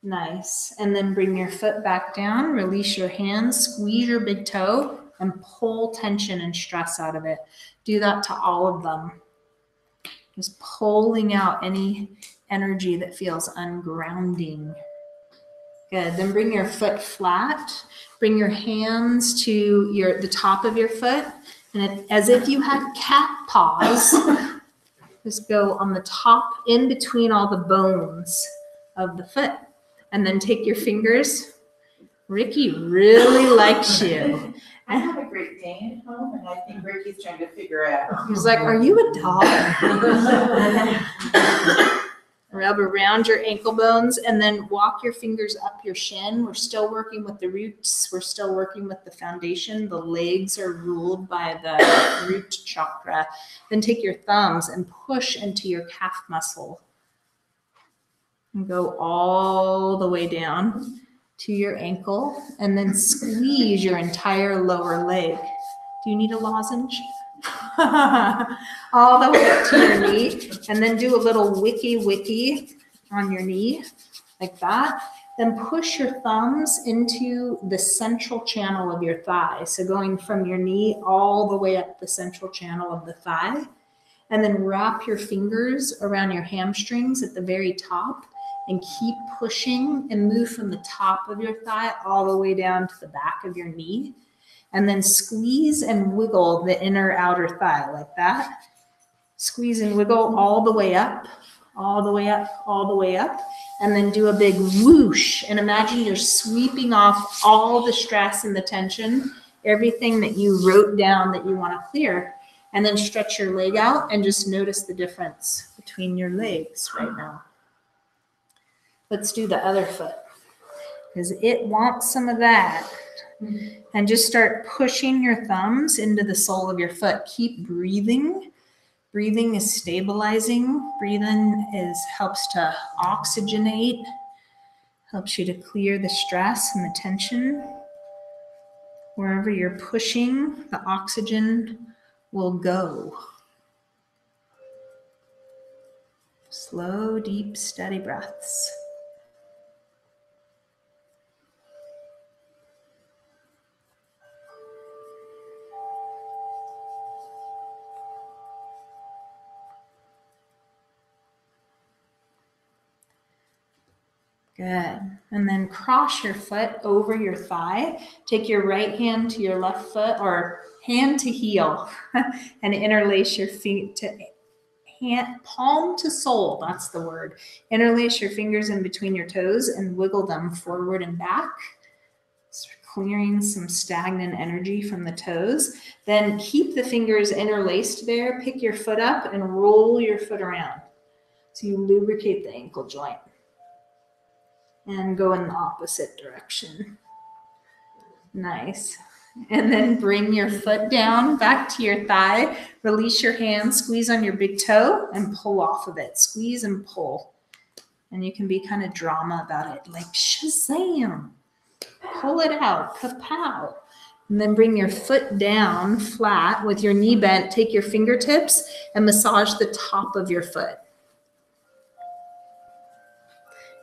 Nice. And then bring your foot back down, release your hands, squeeze your big toe, and pull tension and stress out of it. Do that to all of them. Just pulling out any energy that feels ungrounding. Good. Then bring your foot flat. Bring your hands to the top of your foot, and as if you had cat paws, just go on the top in between all the bones of the foot. And then take your fingers. Ricky really likes you. I have a Great Dane at home, and I think Ricky's trying to figure out. He's like, are you a dog? Rub around your ankle bones and then walk your fingers up your shin. We're still working with the roots. We're still working with the foundation. The legs are ruled by the root chakra. Then take your thumbs and push into your calf muscle. And go all the way down to your ankle and then squeeze your entire lower leg. Do you need a lozenge? All the way up to your knee, and then do a little wicky on your knee like that. Then push your thumbs into the central channel of your thigh. So going from your knee all the way up the central channel of the thigh, and then wrap your fingers around your hamstrings at the very top and keep pushing and move from the top of your thigh all the way down to the back of your knee. And then squeeze and wiggle the inner outer thigh like that. Squeeze and wiggle all the way up, all the way up, all the way up. And then do a big whoosh. And imagine you're sweeping off all the stress and the tension, everything that you wrote down that you want to clear. And then stretch your leg out and just notice the difference between your legs right now. Let's do the other foot because it wants some of that. And just start pushing your thumbs into the sole of your foot. Keep breathing. Breathing is stabilizing. Breathing helps to oxygenate, helps you to clear the stress and the tension. Wherever you're pushing, the oxygen will go. Slow, deep, steady breaths. Good. And then cross your foot over your thigh. Take your right hand to your left foot or hand to heel and interlace your feet to hand, palm to sole. That's the word. Interlace your fingers in between your toes and wiggle them forward and back. clearing some stagnant energy from the toes. Then keep the fingers interlaced there. Pick your foot up and roll your foot around. So you lubricate the ankle joint. And go in the opposite direction. Nice. And then bring your foot down back to your thigh. Release your hand, squeeze on your big toe, and pull off of it. Squeeze and pull. And you can be kind of drama about it, like Shazam. Pull it out, kapow. And then bring your foot down flat with your knee bent. Take your fingertips and massage the top of your foot.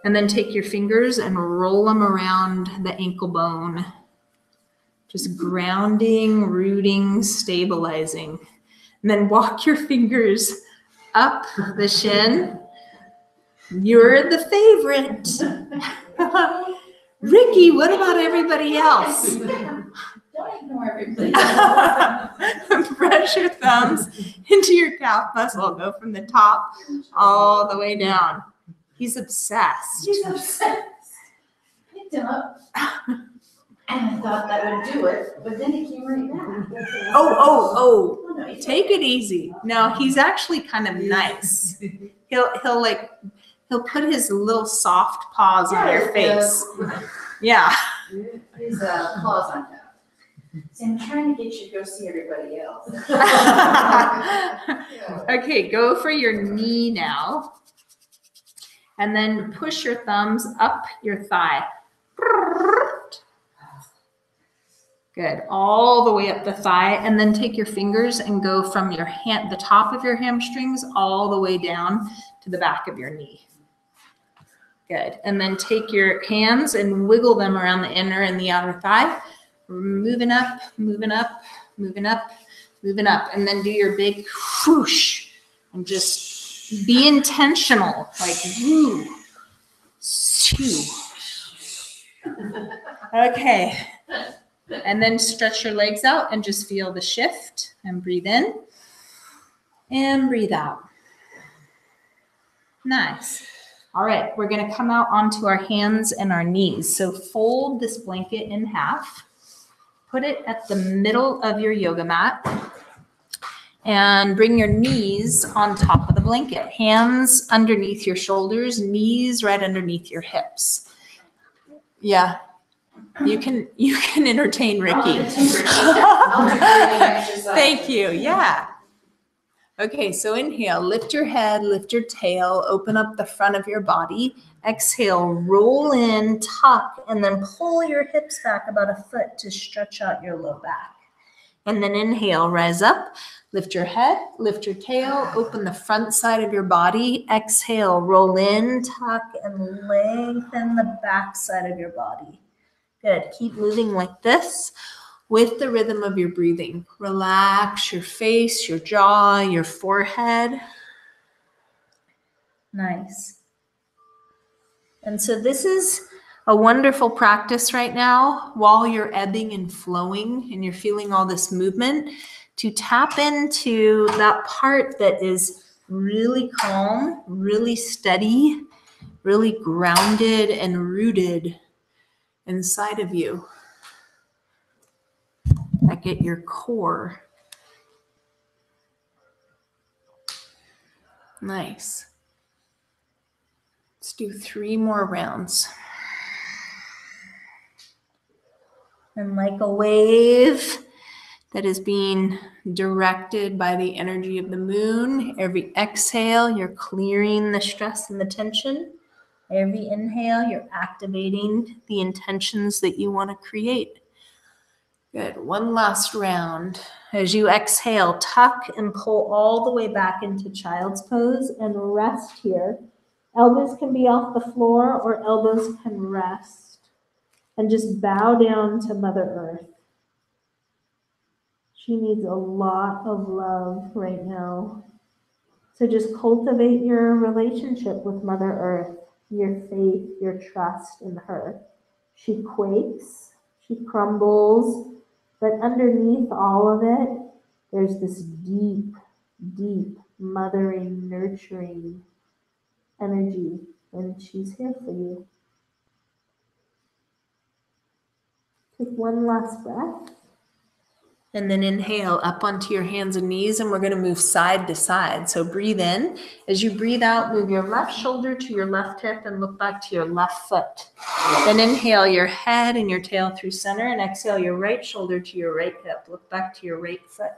And then take your fingers and roll them around the ankle bone. Just grounding, rooting, stabilizing. And then walk your fingers up the shin. You're the favorite. Ricky, what about everybody else? Don't ignore everybody. Press your thumbs into your calf muscle. Go from the top all the way down. He's obsessed. She's obsessed. Picked him up. And I thought that would do it, but then it came right back. Oh. Oh, no, Take it easy. No, he's actually kind of nice. He'll put his little soft paws on your face. Yeah. His claws on top. See, I'm trying to get you to go see everybody else. Okay, go for your knee now. And then push your thumbs up your thigh. Good. All the way up the thigh. And then take your fingers and go from your hand, the top of your hamstrings, all the way down to the back of your knee. Good. And then take your hands and wiggle them around the inner and the outer thigh. Moving up, moving up, moving up, moving up. And then do your big whoosh. And just be intentional. Like, woo. Shoo. Okay. And then stretch your legs out and just feel the shift and breathe in and breathe out. Nice. All right, we're going to come out onto our hands and our knees. So fold this blanket in half, put it at the middle of your yoga mat, and bring your knees on top of the blanket. Hands underneath your shoulders, knees right underneath your hips. Yeah. You can entertain Ricky. Thank you. Yeah. Okay, so inhale, lift your head, lift your tail, open up the front of your body. Exhale, roll in, tuck, and then pull your hips back about a foot to stretch out your low back. And then inhale, rise up, lift your head, lift your tail, open the front side of your body. Exhale, roll in, tuck, and lengthen the back side of your body. Good. Keep moving like this with the rhythm of your breathing. Relax your face, your jaw, your forehead. Nice. And so this is a wonderful practice right now while you're ebbing and flowing and you're feeling all this movement to tap into that part that is really calm, really steady, really grounded and rooted inside of you, like at your core. Nice. Let's do 3 more rounds. And like a wave that is being directed by the energy of the moon, every exhale, you're clearing the stress and the tension. Every inhale, you're activating the intentions that you want to create. Good. One last round. As you exhale, tuck and pull all the way back into child's pose and rest here. Elbows can be off the floor or elbows can rest. And just bow down to Mother Earth. She needs a lot of love right now. So just cultivate your relationship with Mother Earth. Your faith, your trust in her. She quakes, she crumbles, but underneath all of it, there's this deep, deep, mothering, nurturing energy, and she's here for you. Take one last breath. And then inhale up onto your hands and knees, and we're going to move side to side. So breathe in. As you breathe out, move your left shoulder to your left hip and look back to your left foot. Then inhale your head and your tail through center, and exhale your right shoulder to your right hip. Look back to your right foot.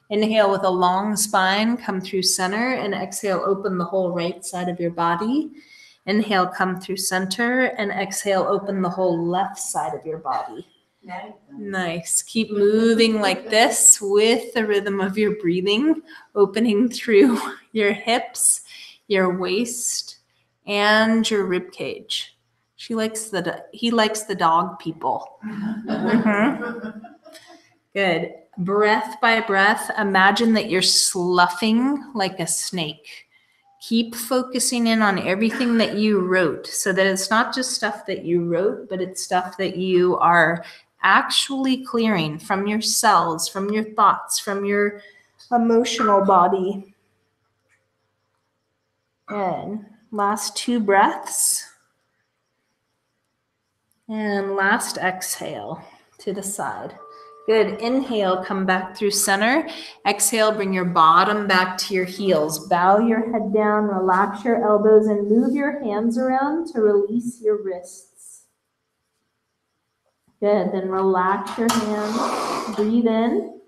Inhale with a long spine, come through center, and exhale, open the whole right side of your body. Inhale, come through center, and exhale, open the whole left side of your body. Nice. Keep moving like this with the rhythm of your breathing, opening through your hips, your waist, and your rib cage. He likes the dog people. Mm-hmm. Good. Breath by breath, imagine that you're sloughing like a snake. Keep focusing in on everything that you wrote so that it's not just stuff that you wrote, but it's stuff that you are actually clearing from your cells, from your thoughts, from your emotional body. Good. Last 2 breaths. And last exhale to the side. Good. Inhale, come back through center. Exhale, bring your bottom back to your heels. Bow your head down, relax your elbows, and move your hands around to release your wrists. Good. Then relax your hands. Breathe in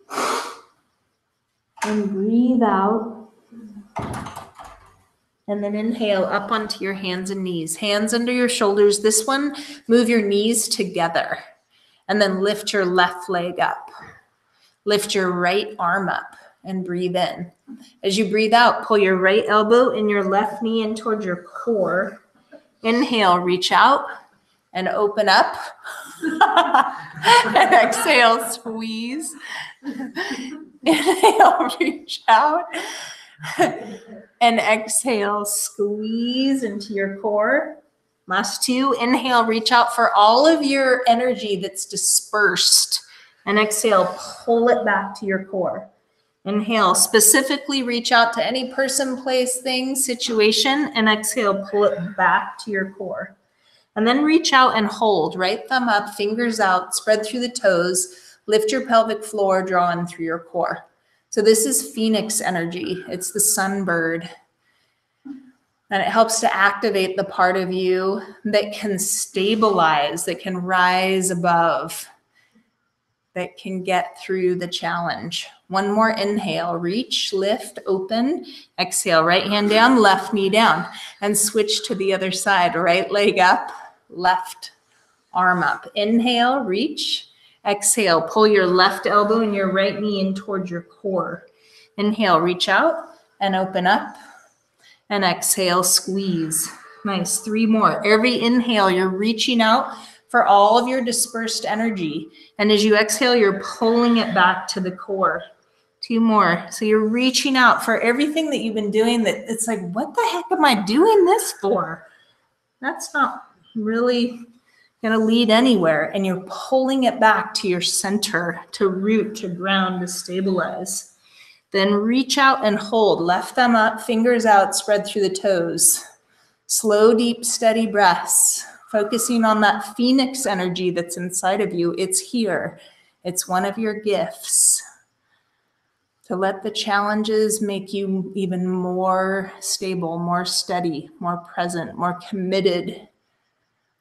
and breathe out. And then inhale up onto your hands and knees. Hands under your shoulders. This one, move your knees together. And then lift your left leg up. Lift your right arm up and breathe in. As you breathe out, pull your right elbow and your left knee in towards your core. Inhale, reach out and open up. And exhale, squeeze. Inhale, reach out. And exhale, squeeze into your core. Last 2, inhale, reach out for all of your energy that's dispersed. And exhale, pull it back to your core. Inhale, specifically reach out to any person, place, thing, situation. And exhale, pull it back to your core. And then reach out and hold. Right thumb up, fingers out, spread through the toes. Lift your pelvic floor, draw in through your core. So this is Phoenix energy. It's the sunbird. And it helps to activate the part of you that can stabilize, that can rise above, that can get through the challenge. One more inhale, reach, lift, open. Exhale, right hand down, left knee down. And switch to the other side, right leg up, left arm up. Inhale, reach. Exhale, pull your left elbow and your right knee in towards your core. Inhale, reach out and open up. And exhale, squeeze. Nice. 3 more. Every inhale, you're reaching out for all of your dispersed energy. And as you exhale, you're pulling it back to the core. 2 more. So you're reaching out for everything that you've been doing that it's like, what the heck am I doing this for? That's not really going to lead anywhere. And you're pulling it back to your center, to root, to ground, to stabilize. Then reach out and hold. Left thumb up, fingers out, spread through the toes. Slow, deep, steady breaths. Focusing on that Phoenix energy that's inside of you. It's here. It's one of your gifts. To let the challenges make you even more stable, more steady, more present, more committed.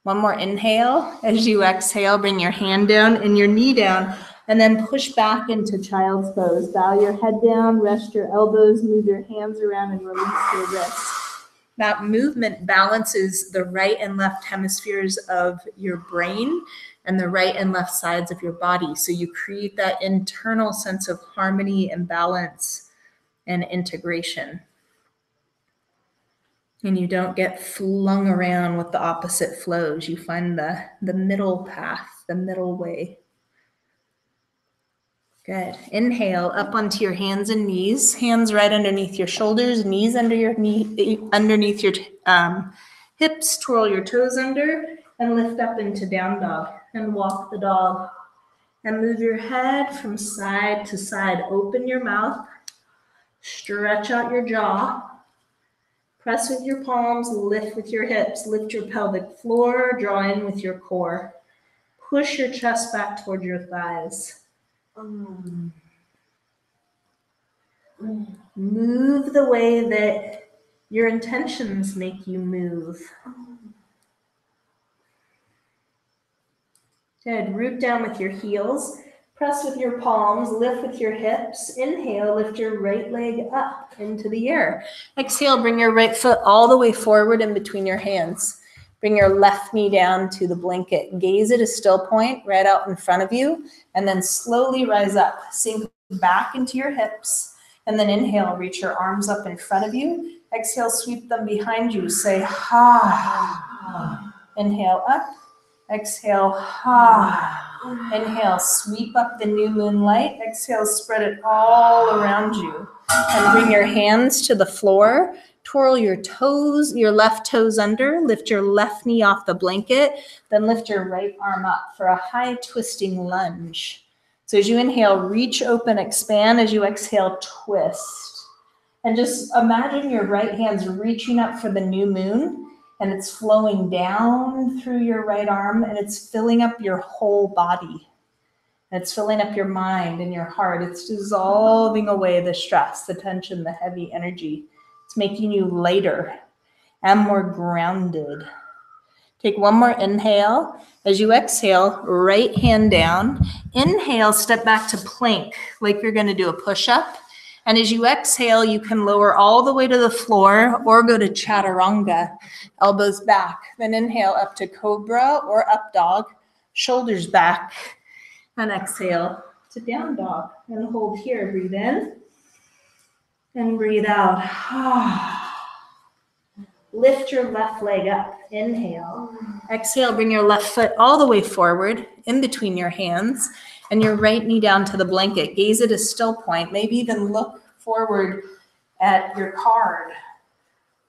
One more inhale. As you exhale, bring your hand down and your knee down. And then push back into child's pose. Bow your head down, rest your elbows, move your hands around and release your wrists. That movement balances the right and left hemispheres of your brain and the right and left sides of your body. So you create that internal sense of harmony and balance and integration. And you don't get flung around with the opposite flows. You find the middle path, the middle way. Good. Inhale up onto your hands and knees. Hands right underneath your shoulders, knees under your underneath your hips. Twirl your toes under and lift up into down dog and walk the dog. And move your head from side to side. Open your mouth. Stretch out your jaw. Press with your palms. Lift with your hips. Lift your pelvic floor. Draw in with your core. Push your chest back toward your thighs. Move the way that your intentions make you move. Good. Root down with your heels. Press with your palms. Lift with your hips. Inhale, lift your right leg up into the air. Exhale, bring your right foot all the way forward in between your hands. Bring your left knee down to the blanket. Gaze at a still point right out in front of you, and then slowly rise up. Sink back into your hips, and then inhale, reach your arms up in front of you. Exhale, sweep them behind you. Say, ha. Inhale up. Exhale, ha. Inhale, sweep up the new moonlight. Exhale, spread it all around you. And bring your hands to the floor. Twirl your toes, your left toes under. Lift your left knee off the blanket. Then lift your right arm up for a high twisting lunge. So as you inhale, reach, open, expand. As you exhale, twist. And just imagine your right hand's reaching up for the new moon, and it's flowing down through your right arm, and it's filling up your whole body. And it's filling up your mind and your heart. It's dissolving away the stress, the tension, the heavy energy. It's making you lighter and more grounded. Take one more inhale. As you exhale, right hand down. Inhale, step back to plank, like you're gonna do a push-up. And as you exhale, you can lower all the way to the floor or go to chaturanga, elbows back. Then inhale up to cobra or up dog, shoulders back. And exhale to down dog. And hold here, breathe in. And breathe out. Lift your left leg up. Inhale. Exhale, bring your left foot all the way forward in between your hands and your right knee down to the blanket. Gaze at a still point. Maybe even look forward at your card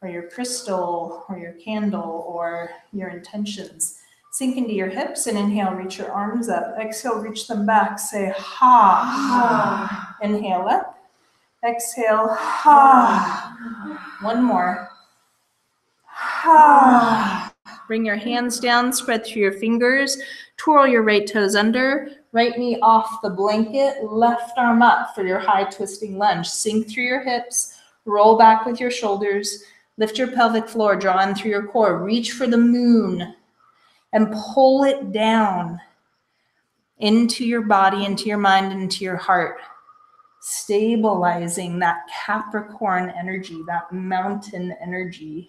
or your crystal or your candle or your intentions. Sink into your hips and inhale, reach your arms up. Exhale, reach them back. Say ha. Inhale up. Exhale, ha. One more. Ha. Bring your hands down, spread through your fingers, twirl your right toes under, right knee off the blanket, left arm up for your high twisting lunge. Sink through your hips, roll back with your shoulders, lift your pelvic floor, draw in through your core, reach for the moon and pull it down into your body, into your mind, into your heart. Stabilizing that Capricorn energy, that mountain energy.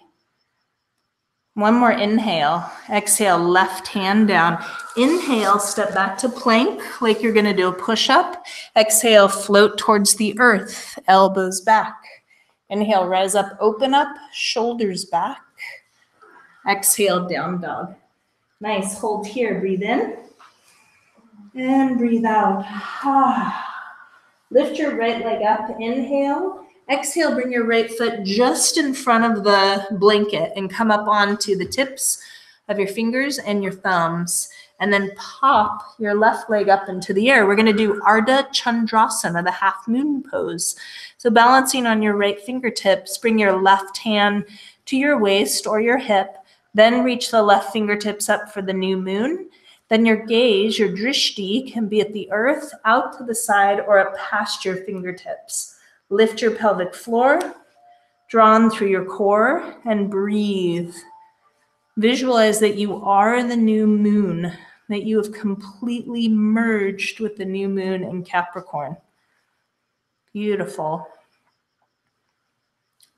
One more inhale. Exhale, left hand down. Inhale, step back to plank like you're going to do a push-up. Exhale, float towards the earth, elbows back. Inhale, rise up, open up, shoulders back. Exhale, down dog. Nice. Hold here. Breathe in. And breathe out. Lift your right leg up. Inhale. Exhale, bring your right foot just in front of the blanket and come up onto the tips of your fingers and your thumbs. And then pop your left leg up into the air. We're going to do Ardha Chandrasana, the half moon pose. So balancing on your right fingertips, bring your left hand to your waist or your hip. Then reach the left fingertips up for the new moon. Then your gaze, your drishti, can be at the earth, out to the side, or up past your fingertips. Lift your pelvic floor, drawn through your core, and breathe. Visualize that you are the new moon, that you have completely merged with the new moon in Capricorn. Beautiful.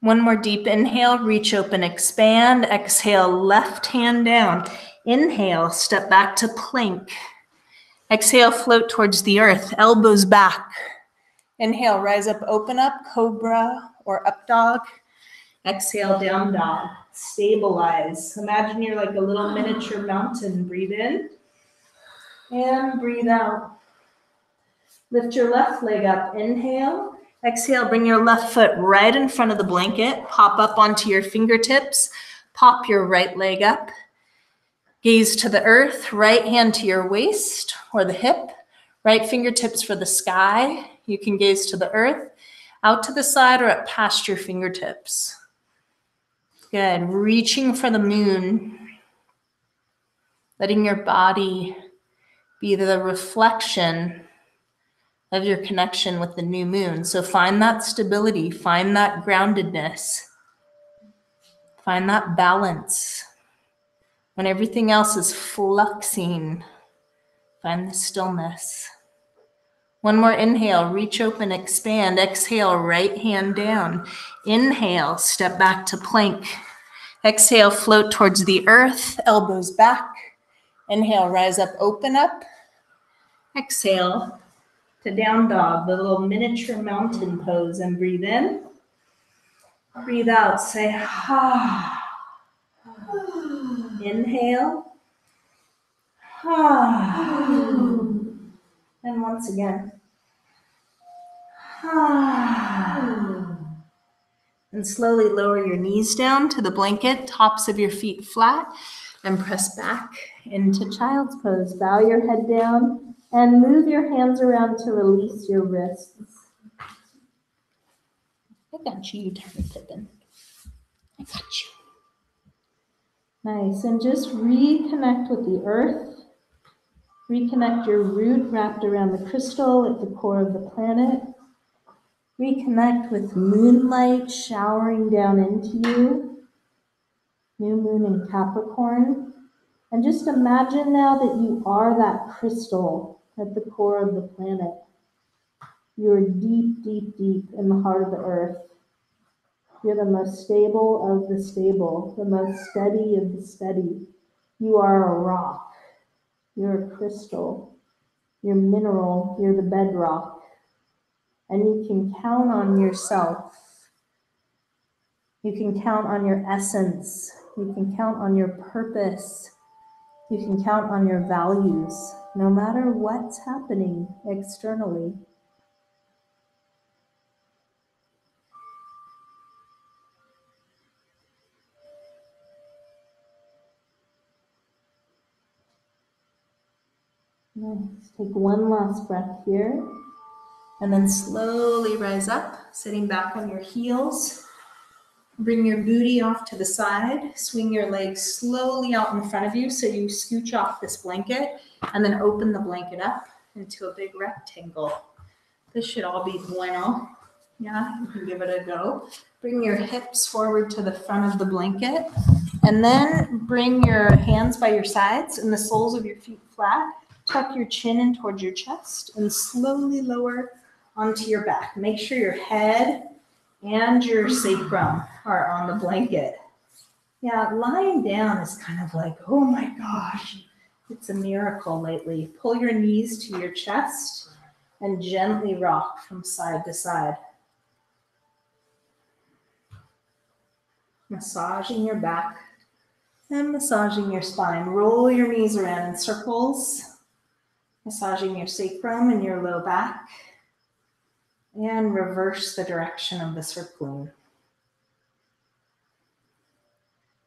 One more deep inhale, reach, open, expand. Exhale, left hand down. Inhale, step back to plank. Exhale, float towards the earth, elbows back. Inhale, rise up, open up, cobra or up dog. Exhale, down dog. Stabilize. Imagine you're like a little miniature mountain. Breathe in and breathe out. Lift your left leg up. Inhale. Exhale, bring your left foot right in front of the blanket. Pop up onto your fingertips. Pop your right leg up. Gaze to the earth. Right hand to your waist or the hip. Right fingertips for the sky. You can gaze to the earth, out to the side, or up past your fingertips. Good. Reaching for the moon. Letting your body be the reflection of your connection with the new moon. So find that stability, find that groundedness, find that balance. When everything else is fluxing, find the stillness. One more inhale, reach open, expand. Exhale, right hand down. Inhale, step back to plank. Exhale, float towards the earth, elbows back. Inhale, rise up, open up. Exhale to down dog, the little miniature mountain pose, and breathe in. Breathe out, say ha. Inhale. Ha. And once again. Ha. And slowly lower your knees down to the blanket, tops of your feet flat, and press back into child's pose. Bow your head down and move your hands around to release your wrists. I got you, Tiny Pippin. I got you. Nice, and just reconnect with the earth. Reconnect your root wrapped around the crystal at the core of the planet. Reconnect with moonlight showering down into you. New moon in Capricorn. And just imagine now that you are that crystal at the core of the planet. You're deep, deep, deep in the heart of the earth. You're the most stable of the stable, the most steady of the steady. You are a rock. You're a crystal. You're mineral. You're the bedrock. And you can count on yourself. You can count on your essence. You can count on your purpose. You can count on your values, no matter what's happening externally. Nice. Take one last breath here, and then slowly rise up, sitting back on your heels. Bring your booty off to the side. Swing your legs slowly out in front of you so you scooch off this blanket, and then open the blanket up into a big rectangle. This should all be bueno. Yeah, you can give it a go. Bring your hips forward to the front of the blanket, and then bring your hands by your sides and the soles of your feet flat. Tuck your chin in towards your chest and slowly lower onto your back. Make sure your head and your sacrum are on the blanket. Yeah, lying down is kind of like, oh my gosh, it's a miracle lately. Pull your knees to your chest and gently rock from side to side. Massaging your back and massaging your spine. Roll your knees around in circles, massaging your sacrum and your low back, and reverse the direction of the circling.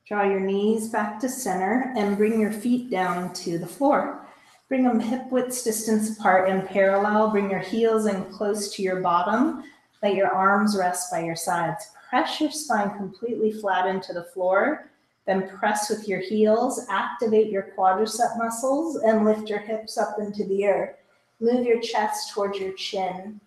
Draw your knees back to center and bring your feet down to the floor. Bring them hip width distance apart and parallel. Bring your heels in close to your bottom. Let your arms rest by your sides. Press your spine completely flat into the floor. Then press with your heels. Activate your quadricep muscles and lift your hips up into the air. Move your chest towards your chin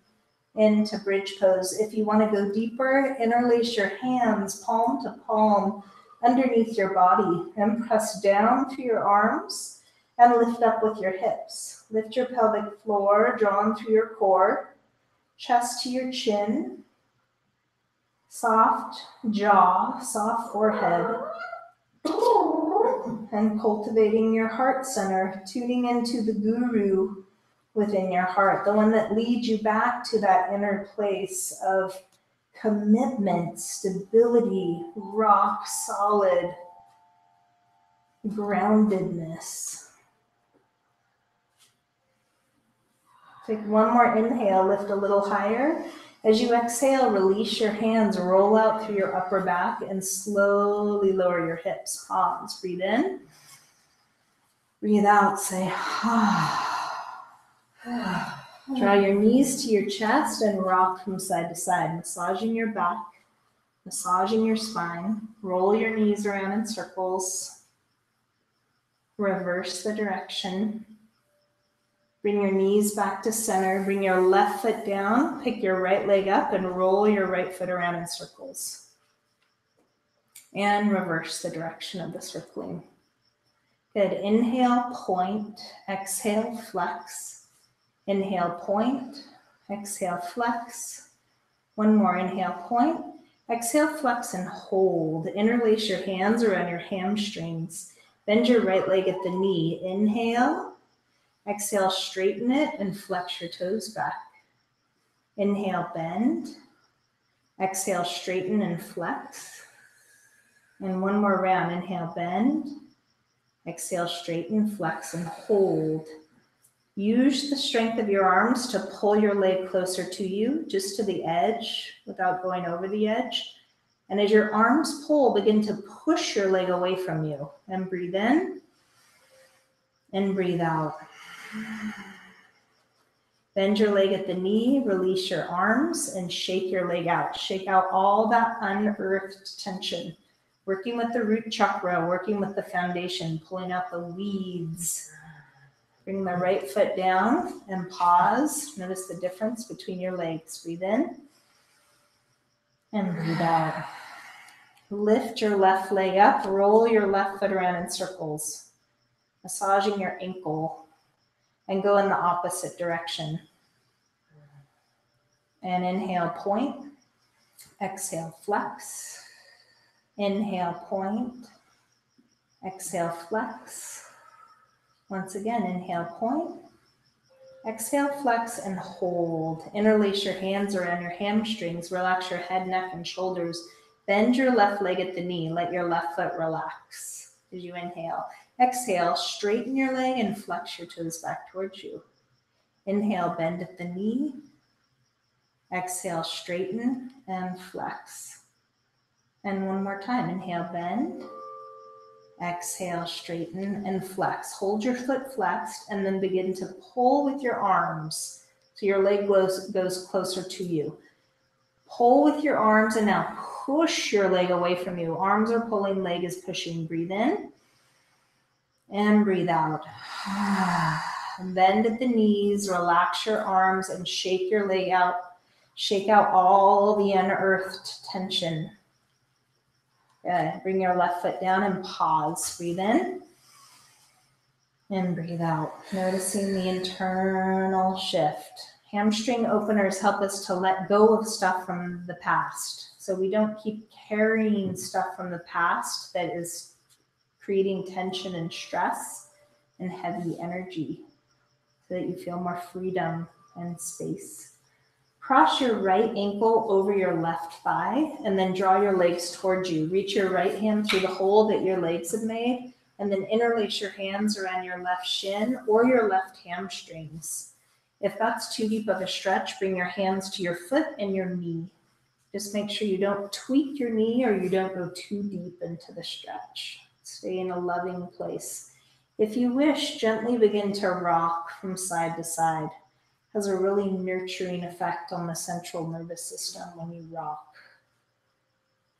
into bridge pose. If you want to go deeper, interlace your hands palm to palm underneath your body and press down to your arms and lift up with your hips. Lift your pelvic floor, drawn through your core, chest to your chin, soft jaw, soft forehead, and cultivating your heart center, tuning into the guru within your heart, the one that leads you back to that inner place of commitment, stability, rock solid groundedness. Take one more inhale, lift a little higher. As you exhale, release your hands, roll out through your upper back, and slowly lower your hips, palms. Breathe in. Breathe out, say, ah. Draw your knees to your chest and rock from side to side, massaging your back, massaging your spine. Roll your knees around in circles. Reverse the direction. Bring your knees back to center. Bring your left foot down. Pick your right leg up and roll your right foot around in circles. And reverse the direction of the circling. Good. Inhale, point. Exhale, flex. Inhale, point. Exhale, flex. One more. Inhale, point. Exhale, flex and hold. Interlace your hands around your hamstrings. Bend your right leg at the knee. Inhale. Exhale, straighten it and flex your toes back. Inhale, bend. Exhale, straighten and flex. And one more round. Inhale, bend. Exhale, straighten, flex, and hold. Use the strength of your arms to pull your leg closer to you, just to the edge without going over the edge. And as your arms pull, begin to push your leg away from you. And breathe in and breathe out. Bend your leg at the knee, release your arms, and shake your leg out. Shake out all that unearthed tension. Working with the root chakra, working with the foundation, pulling out the weeds. Bring the right foot down and pause. Notice the difference between your legs. Breathe in and breathe out. Lift your left leg up, roll your left foot around in circles, massaging your ankle, and go in the opposite direction. And inhale, point. Exhale, flex. Inhale, point. Exhale, flex. Once again, inhale, point. Exhale, flex, and hold. Interlace your hands around your hamstrings. Relax your head, neck, and shoulders. Bend your left leg at the knee. Let your left foot relax as you inhale. Exhale, straighten your leg and flex your toes back towards you. Inhale, bend at the knee. Exhale, straighten and flex. And one more time. Inhale, bend. Exhale, straighten and flex. Hold your foot flexed and then begin to pull with your arms so your leg goes closer to you. Pull with your arms and now push your leg away from you. Arms are pulling, leg is pushing. Breathe in and breathe out. Bend at the knees, relax your arms and shake your leg out. Shake out all the unearthed tension. Good. Bring your left foot down and pause. Breathe in and breathe out. Noticing the internal shift. Hamstring openers help us to let go of stuff from the past. So we don't keep carrying stuff from the past that is creating tension and stress and heavy energy so that you feel more freedom and space. Cross your right ankle over your left thigh and then draw your legs towards you. Reach your right hand through the hole that your legs have made and then interlace your hands around your left shin or your left hamstrings. If that's too deep of a stretch, bring your hands to your foot and your knee. Just make sure you don't tweak your knee or you don't go too deep into the stretch. Stay in a loving place. If you wish, gently begin to rock from side to side. Has a really nurturing effect on the central nervous system when you rock.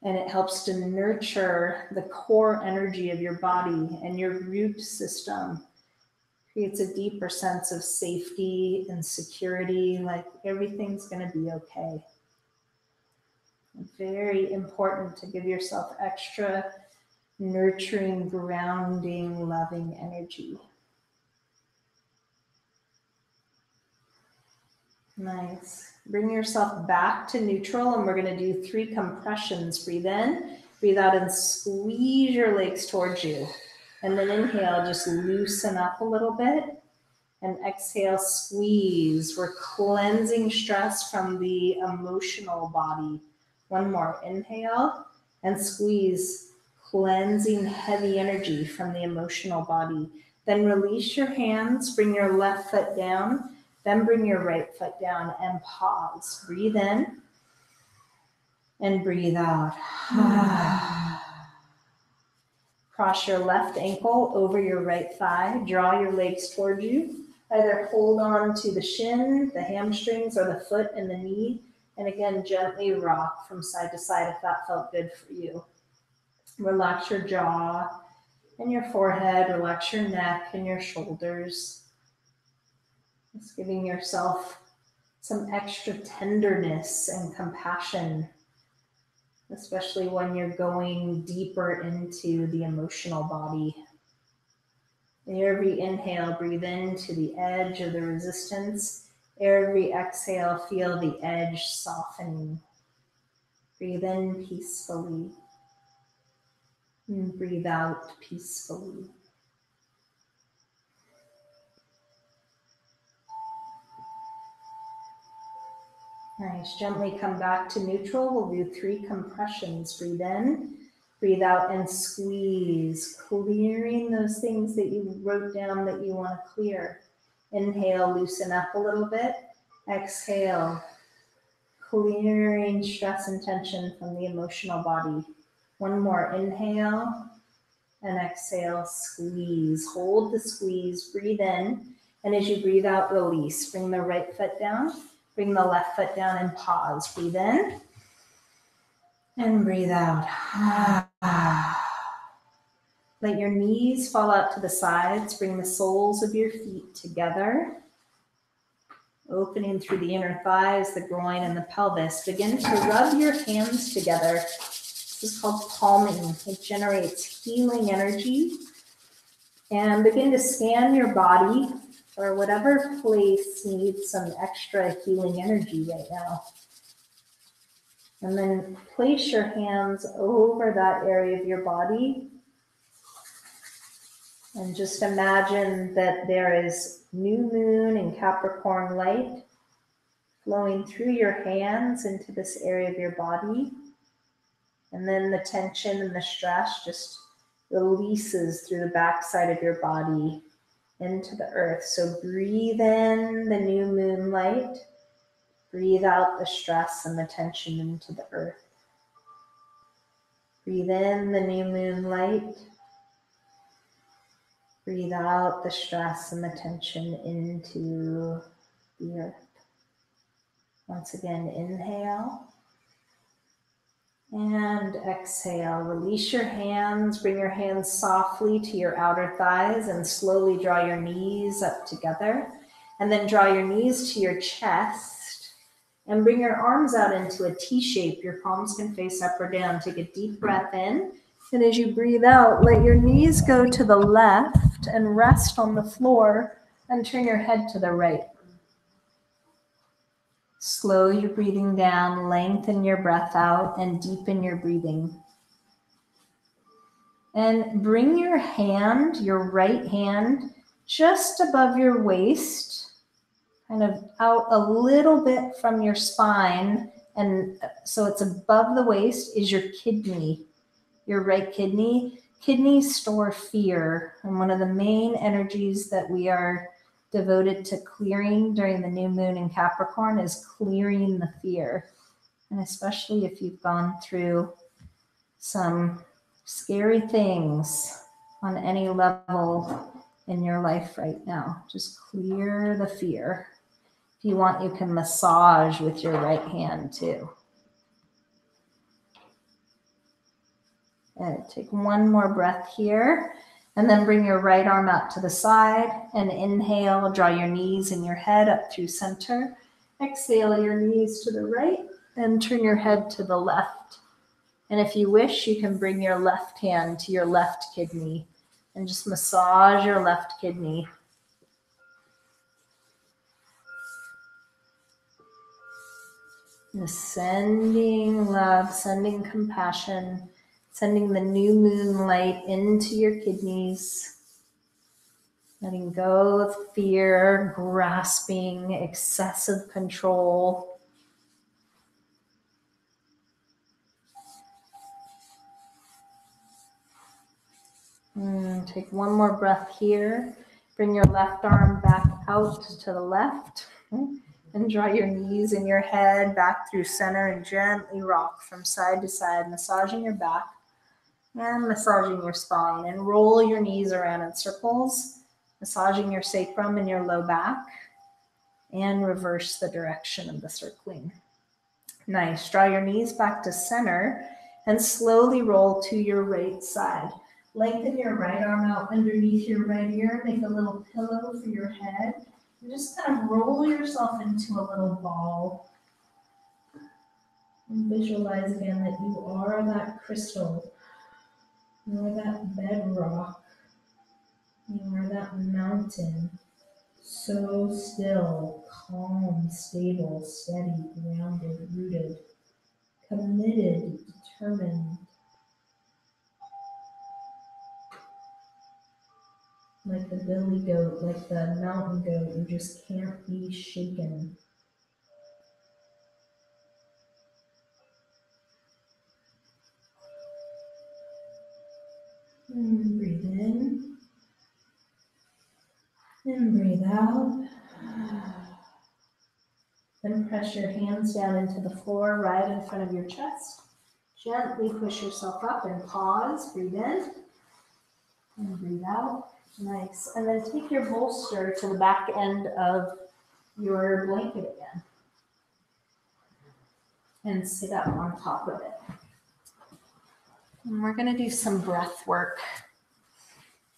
And it helps to nurture the core energy of your body and your root system. Creates a deeper sense of safety and security, like everything's going to be okay. Very important to give yourself extra nurturing, grounding, loving energy. Nice. Bring yourself back to neutral and we're going to do 3 compressions. Breathe in, breathe out and squeeze your legs towards you. And then inhale, just loosen up a little bit. And exhale, squeeze. We're cleansing stress from the emotional body. One more. Inhale and squeeze, cleansing heavy energy from the emotional body. Then release your hands, bring your left foot down. Then bring your right foot down and pause. Breathe in and breathe out. Cross your left ankle over your right thigh. Draw your legs towards you. Either hold on to the shin, the hamstrings, or the foot and the knee. And again, gently rock from side to side if that felt good for you. Relax your jaw and your forehead. Relax your neck and your shoulders. Just giving yourself some extra tenderness and compassion, especially when you're going deeper into the emotional body. Every inhale, breathe into the edge of the resistance. Every exhale, feel the edge softening. Breathe in peacefully and breathe out peacefully. Nice. Gently come back to neutral. We'll do 3 compressions. Breathe in, breathe out, and squeeze, clearing those things that you wrote down that you want to clear. Inhale, loosen up a little bit. Exhale, clearing stress and tension from the emotional body. One more. Inhale and exhale, squeeze. Hold the squeeze, breathe in, and as you breathe out, release. Bring the right foot down. Bring the left foot down and pause. Breathe in and breathe out. Let your knees fall out to the sides. Bring the soles of your feet together, opening through the inner thighs, the groin, and the pelvis. Begin to rub your hands together. This is called palming. It generates healing energy. And begin to scan your body or whatever place needs some extra healing energy right now. And then place your hands over that area of your body. And just imagine that there is new moon and Capricorn light flowing through your hands into this area of your body. And then the tension and the stress just releases through the backside of your body into the earth. So breathe in the new moonlight, breathe out the stress and the tension into the earth. Breathe in the new moonlight, breathe out the stress and the tension into the earth. Once again, inhale and exhale. Release your hands, bring your hands softly to your outer thighs and slowly draw your knees up together. And then draw your knees to your chest and bring your arms out into a T shape. Your palms can face up or down. Take a deep breath in. And as you breathe out, let your knees go to the left and rest on the floor and turn your head to the right. Slow your breathing down, lengthen your breath out, and deepen your breathing. And bring your hand, your right hand, just above your waist, kind of out a little bit from your spine. And so it's above the waist is your kidney, your right kidney. Kidneys store fear. And one of the main energies that we are devoted to clearing during the new moon in Capricorn is clearing the fear. And especially if you've gone through some scary things on any level in your life right now, just clear the fear. If you want, you can massage with your right hand too. And take one more breath here. And then bring your right arm out to the side and inhale, draw your knees and your head up through center. Exhale your knees to the right and turn your head to the left. And if you wish, you can bring your left hand to your left kidney and just massage your left kidney. And sending love, sending compassion, sending the new moonlight into your kidneys. Letting go of fear, grasping, excessive control. Take one more breath here. Bring your left arm back out to the left. And draw your knees and your head back through center and gently rock from side to side, massaging your back and massaging your spine. And roll your knees around in circles, massaging your sacrum and your low back, and reverse the direction of the circling. Nice. Draw your knees back to center and slowly roll to your right side. Lengthen your right arm out underneath your right ear. Make a little pillow for your head And just kind of roll yourself into a little ball. And visualize again that you are that crystal. You are that bedrock. You are that mountain. So still, calm, stable, steady, grounded, rooted, committed, determined. Like the billy goat, like the mountain goat, you just can't be shaken. And breathe in. And breathe out. Then press your hands down into the floor right in front of your chest. Gently push yourself up and pause. Breathe in. And breathe out. Nice. And then take your bolster to the back end of your blanket again. And sit up on top of it. And we're going to do some breath work.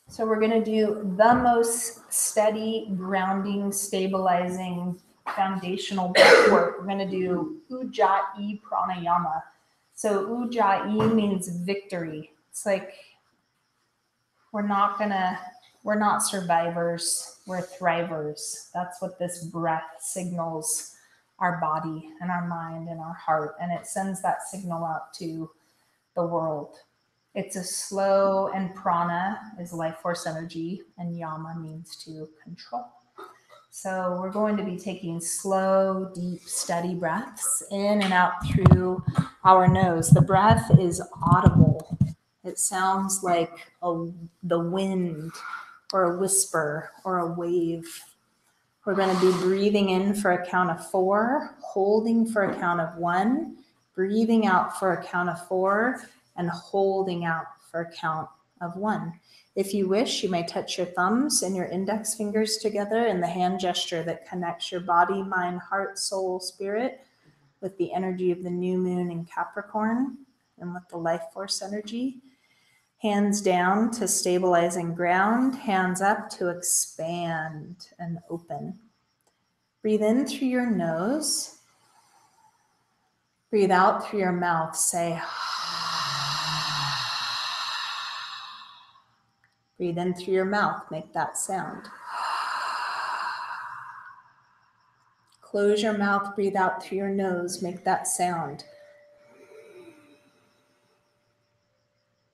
So we're going to do the most steady, grounding, stabilizing, foundational breath work. We're going to do Ujjayi pranayama. So Ujjayi means victory. It's like we're not survivors, we're thrivers. That's what this breath signals our body and our mind and our heart. And it sends that signal out to the world. It's a slow, and prana is life force energy, and yama means to control. So we're going to be taking slow, deep, steady breaths in and out through our nose. The breath is audible. It sounds like the wind or a whisper or a wave. We're going to be breathing in for a count of 4, holding for a count of 1, breathing out for a count of 4, and holding out for a count of 1. If you wish, you may touch your thumbs and your index fingers together in the hand gesture that connects your body, mind, heart, soul, spirit with the energy of the new moon in Capricorn and with the life force energy. Hands down to stabilize and ground, hands up to expand and open. Breathe in through your nose. Breathe out through your mouth. Say, breathe in through your mouth. Make that sound. Close your mouth. Breathe out through your nose. Make that sound.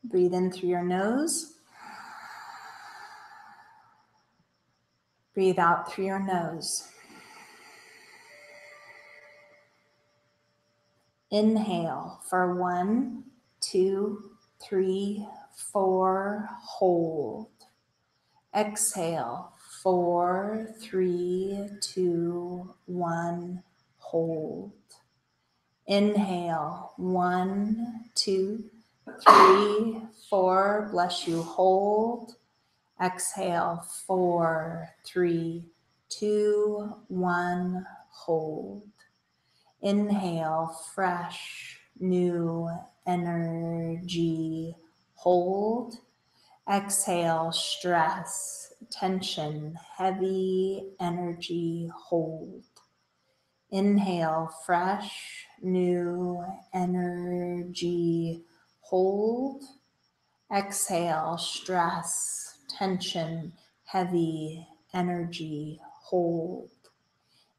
Breathe in through your nose. Breathe out through your nose. Inhale for 1, 2, 3, 4. Hold. Exhale. 4, 3, 2, 1. Hold. Inhale. 1, 2, 3, 4. Bless you. Hold. Exhale. 4, 3, 2, 1. Hold. Inhale. Fresh, new energy. Hold. Exhale. Stress, tension, heavy energy. Hold. Inhale. Fresh, new energy. Hold. Exhale. Stress, tension, heavy energy. Hold.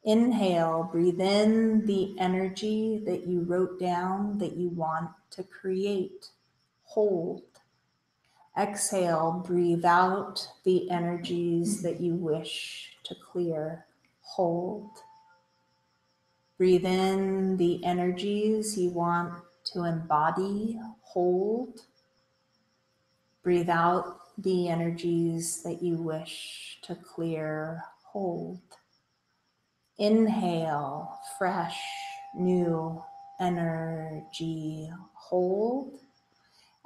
Inhale, breathe in the energy that you wrote down that you want to create. Hold. Exhale, breathe out the energies that you wish to clear. Hold. Breathe in the energies you want to embody. Hold. Breathe out the energies that you wish to clear. Hold. Inhale, fresh, new energy. Hold.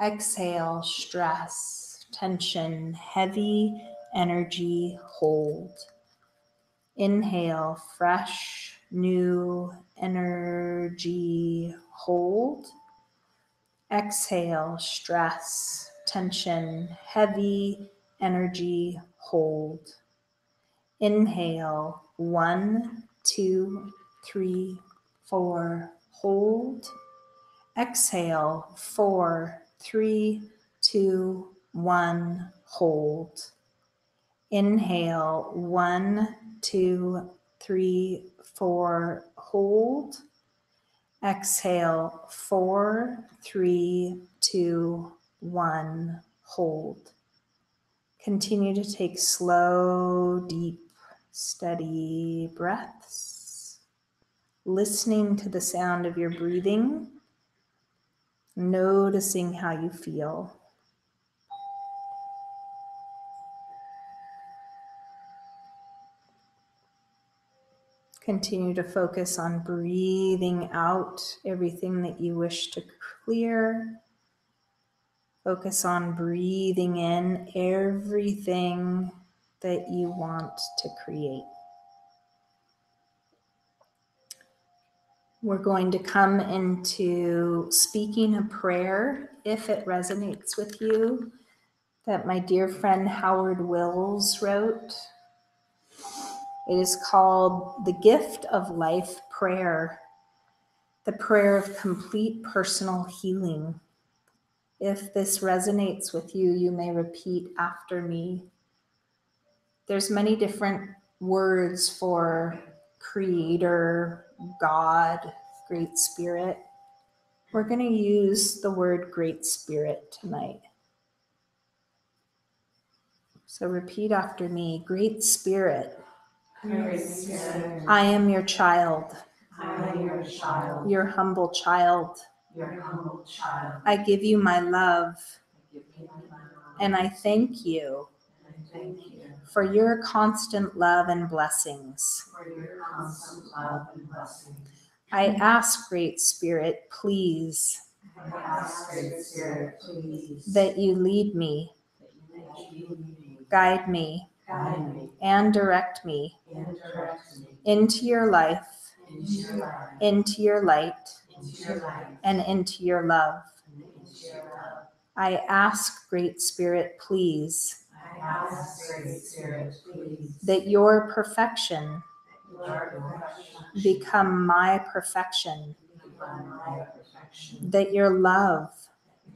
Exhale, stress, tension, heavy energy. Hold. Inhale, fresh, new energy. Hold. Exhale, stress, tension, heavy energy. Hold. Inhale, 1, 2, 3, 4, hold. Exhale, 4, 3, 2, 1, hold. Inhale, 1, 2, 3, 4, hold. Exhale, 4, 3, 2, 1, hold. Continue to take slow, deep, steady breaths, listening to the sound of your breathing, noticing how you feel. Continue to focus on breathing out everything that you wish to clear. Focus on breathing in everything that you want to create. We're going to come into speaking a prayer, if it resonates with you, that my dear friend Howard Wills wrote. It is called The Gift of Life Prayer, the prayer of complete personal healing. If this resonates with you, you may repeat after me. There's many different words for creator, God, Great Spirit. We're going to use the word Great Spirit tonight. So repeat after me. Great Spirit, Great Spirit, I am your child, I am your child, your humble child. your humble child. I give you my love, I give you my love, and I thank you and I thank you for your constant love and blessings. for your constant love and blessing. I ask, Great Spirit, please, I ask, Great Spirit, please, that you lead me, that you lead me, guide me, guide me, and direct me and direct me into your life, into your life, into your light, into your life, and into your love. and into your love. I ask, Great Spirit, please, I ask, Great Spirit, please, that your perfection that your perfection become my perfection, become my perfection, that your love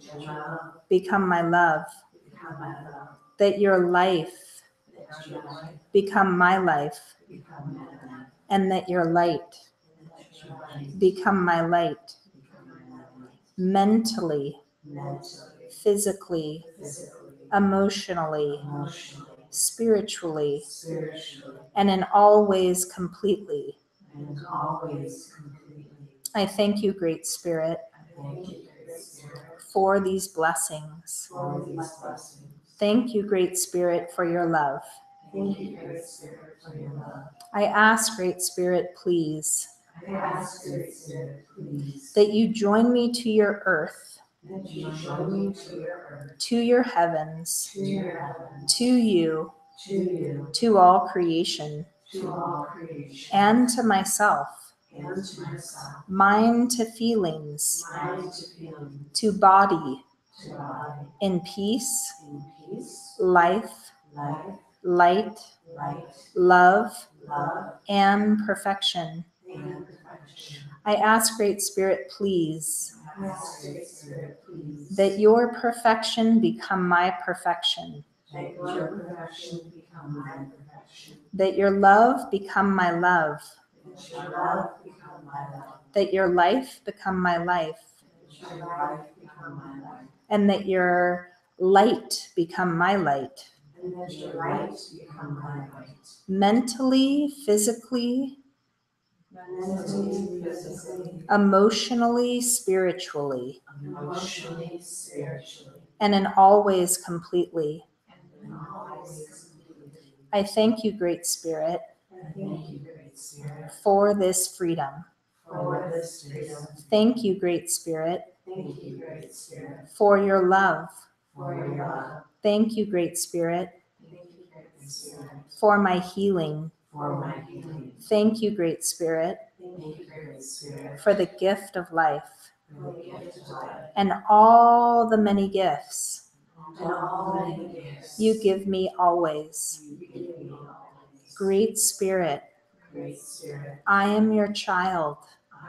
that your love become my love, become my love, that your life that your life become my life, become my life, and that your light and that your life become my light, become my life, mentally, mentally, physically, physically, emotionally, emotionally, spiritually, spiritually, and in all ways completely. and always completely. I thank you, Great Spirit, I thank you, Great Spirit, for these blessings. for these blessings. Thank you, Great Spirit, for your love. Thank you, Great Spirit, for your love. I ask, Great Spirit, please, I ask, Great Spirit, please, that you join me to your earth, that you join me to your earth, to your heavens, to your heaven, to you, to you, to all creation, to all creation, and to myself, and to myself, mind to feelings, mind to feeling, to body, to body, in peace, in peace, life, life, light, light, love, love, and perfection. and perfection. I ask, Great Spirit, please, I ask, Great Spirit, please, that your perfection become my perfection, that your perfection become my perfection, that your love become my love, that your love become my love, that your life become my life, that your life become my life, and that your light become my light, and that your light become my light, mentally, physically, mentally, physically, emotionally, spiritually, emotionally, spiritually, and in all ways completely. and always completely. I thank you, Great Spirit, I thank you, Great Spirit, for this freedom. for this freedom. Thank you, Great Spirit, Thank you, Great Spirit, for your love. for your love. Thank you, Great Spirit, Thank you, Great Spirit, for my healing. for my healing. Thank you, Great Spirit, Thank you, Great Spirit, for the gift of life for the gift of life, and all the many gifts and all the many gifts you give me always. you give me always. Great Spirit, Great Spirit, I am your child,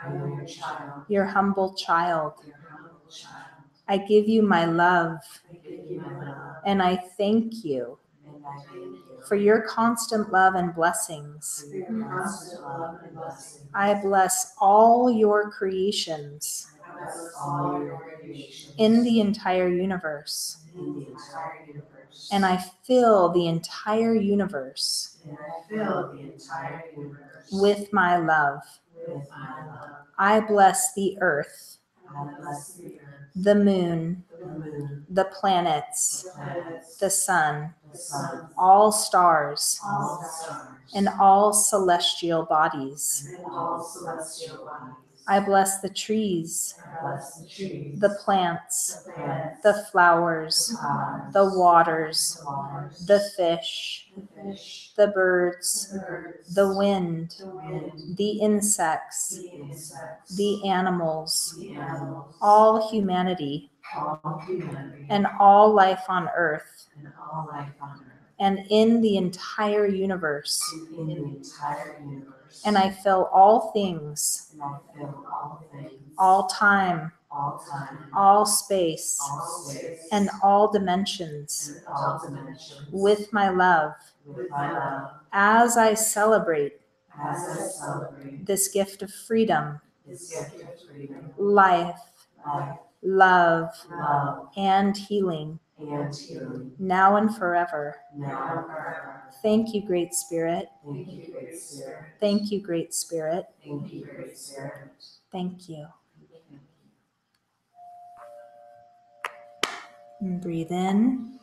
I am your child, your humble child. your humble child. I give you my love, I give you my love, and I thank you and I thank you for your constant love and blessings. for your constant love and blessing. I bless all your creations I bless all your creations in the entire universe, in the entire universe. and I fill the entire universe And I fill the entire universe with my love. with my love. I bless the earth, I bless the earth, the moon, the moon, the planets, the planets, the sun, the sun, all stars, all stars, and all celestial bodies. and all celestial bodies. I bless the trees, I bless the trees, the plants, the plants, the flowers, flowers, the waters, the waters, the fish, the fish, the birds, the birds, the wind, the wind, the insects, the insects, the animals, the animals, all humanity, all humanity, and all life on earth, and all life on earth, and in the entire universe. and in the entire universe. And I fill all things, And I fill all things, all time, all time, all space, all space, and all dimensions and all dimensions with my love with my love, as I celebrate as I celebrate this gift of freedom, this gift of freedom, life, life, love, love, and healing and healing, now and forever. now and forever. Thank you, Great Spirit. Thank you, Great Spirit. Thank you, Great Spirit. Thank you, Great Spirit. Thank you. And breathe in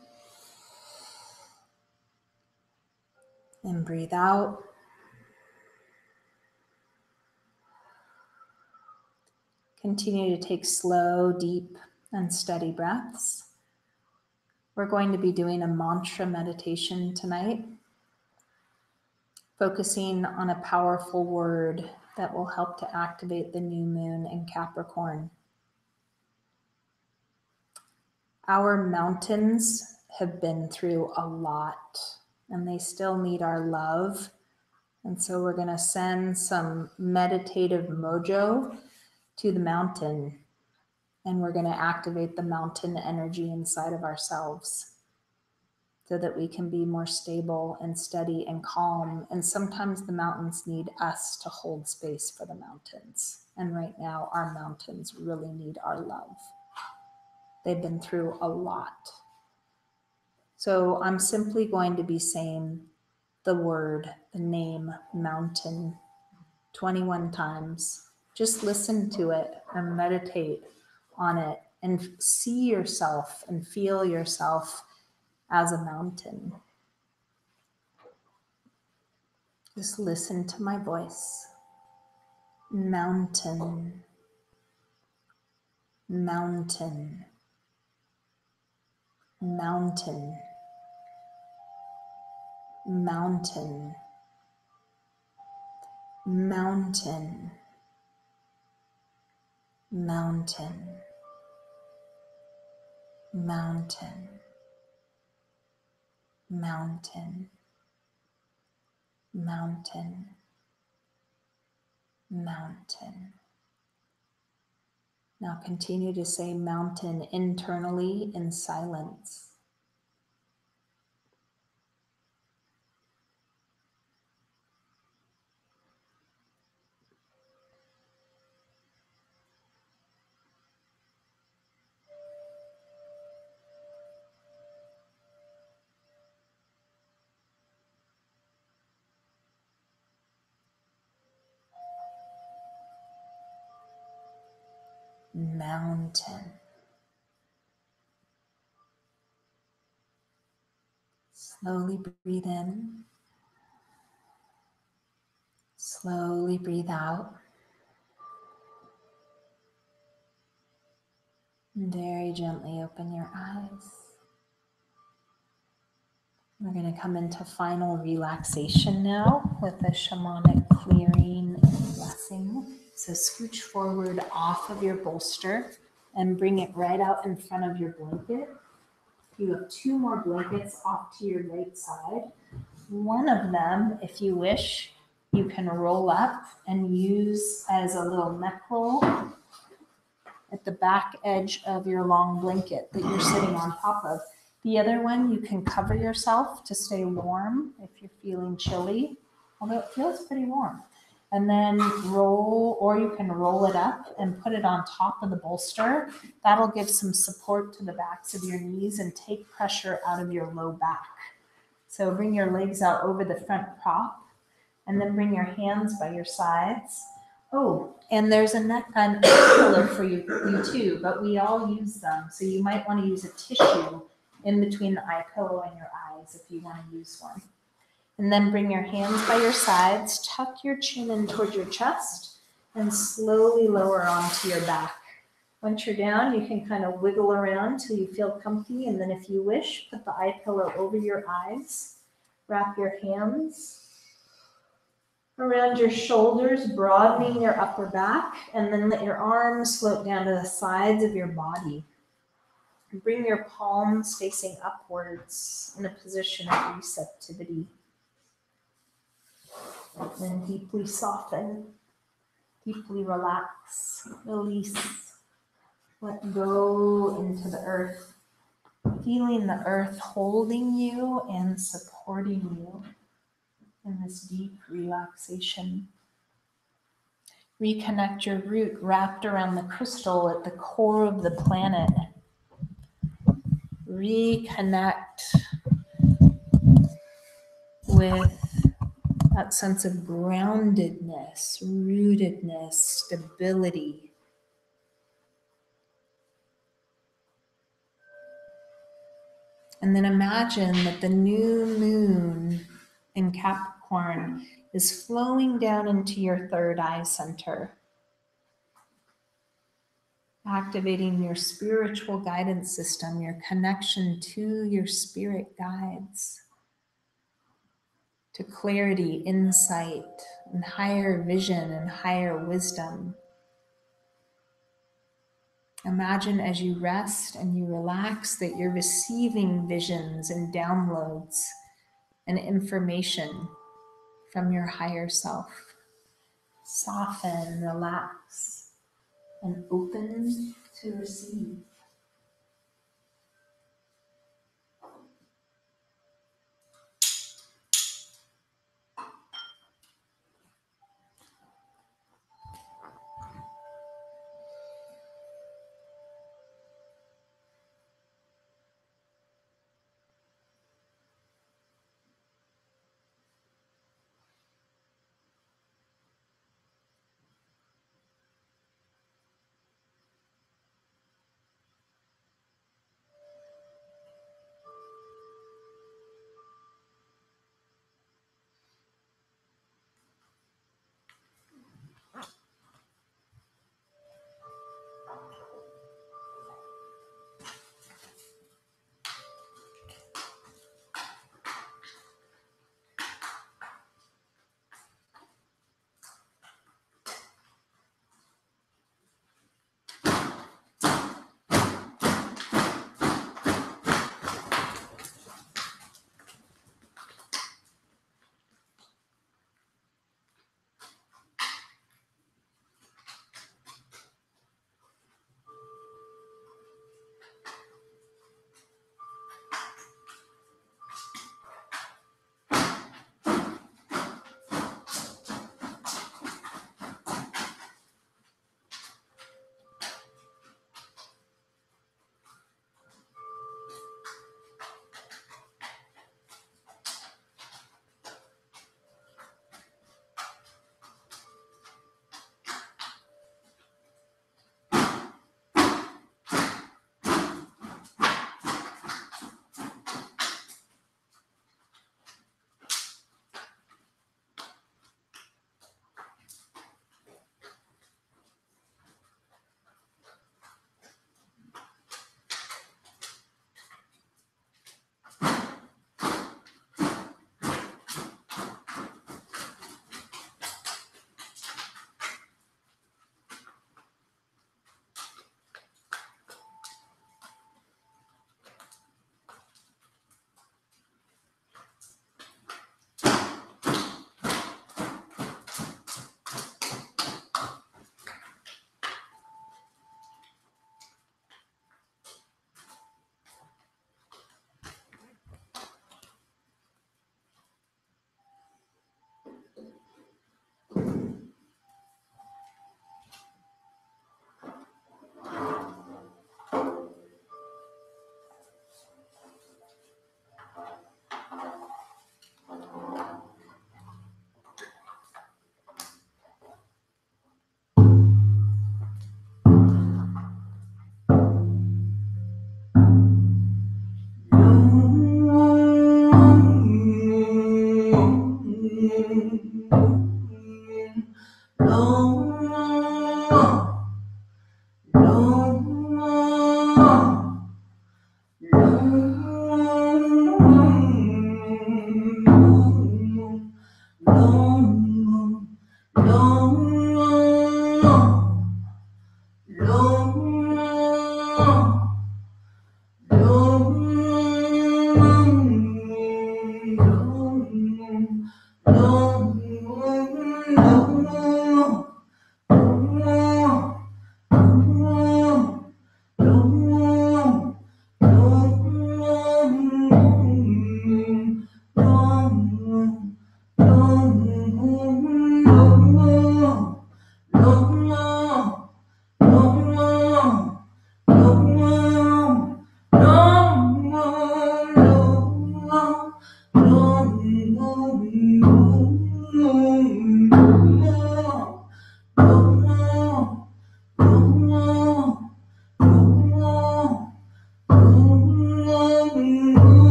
and breathe out. Continue to take slow, deep, and steady breaths. We're going to be doing a mantra meditation tonight, focusing on a powerful word that will help to activate the new moon in Capricorn. Our mountains have been through a lot, and they still need our love. And so we're going to send some meditative mojo to the mountain, and we're going to activate the mountain energy inside of ourselves so that we can be more stable and steady and calm. And sometimes the mountains need us to hold space for the mountains. And right now, our mountains really need our love. They've been through a lot. So I'm simply going to be saying the word, the name, mountain, 21 times. Just listen to it and meditate on it and see yourself and feel yourself as a mountain. Just listen to my voice. Mountain, mountain, mountain, mountain, mountain, mountain, mountain, mountain, mountain, mountain. Now continue to say mountain internally in silence. Mountain. Slowly breathe in. Slowly breathe out. And very gently open your eyes. We're going to come into final relaxation now with a shamanic clearing and blessing. So scooch forward off of your bolster and bring it right out in front of your blanket. You have 2 more blankets off to your right side. One of them, if you wish, you can roll up and use as a little neck roll at the back edge of your long blanket that you're sitting on top of. The other one, you can cover yourself to stay warm if you're feeling chilly, although it feels pretty warm. And then roll, or you can roll it up and put it on top of the bolster. That'll give some support to the backs of your knees and take pressure out of your low back. So bring your legs out over the front prop and then bring your hands by your sides. Oh, and there's an eye pillow for you too, but we all use them. So you might want to use a tissue in between the eye pillow and your eyes if you want to use one. And then bring your hands by your sides, tuck your chin in towards your chest, and slowly lower onto your back. Once you're down, you can kind of wiggle around till you feel comfy, and then if you wish, put the eye pillow over your eyes. Wrap your hands around your shoulders, broadening your upper back, and then let your arms float down to the sides of your body. Bring your palms facing upwards in a position of receptivity. Then deeply soften, deeply relax, release, let go into the earth, feeling the earth holding you and supporting you in this deep relaxation. Reconnect your root wrapped around the crystal at the core of the planet. Reconnect with that sense of groundedness, rootedness, stability. And then imagine that the new moon in Capricorn is flowing down into your third eye center, activating your spiritual guidance system, your connection to your spirit guides, to clarity, insight, and higher vision and higher wisdom. Imagine as you rest and you relax that you're receiving visions and downloads and information from your higher self. Soften, relax, and open to receive.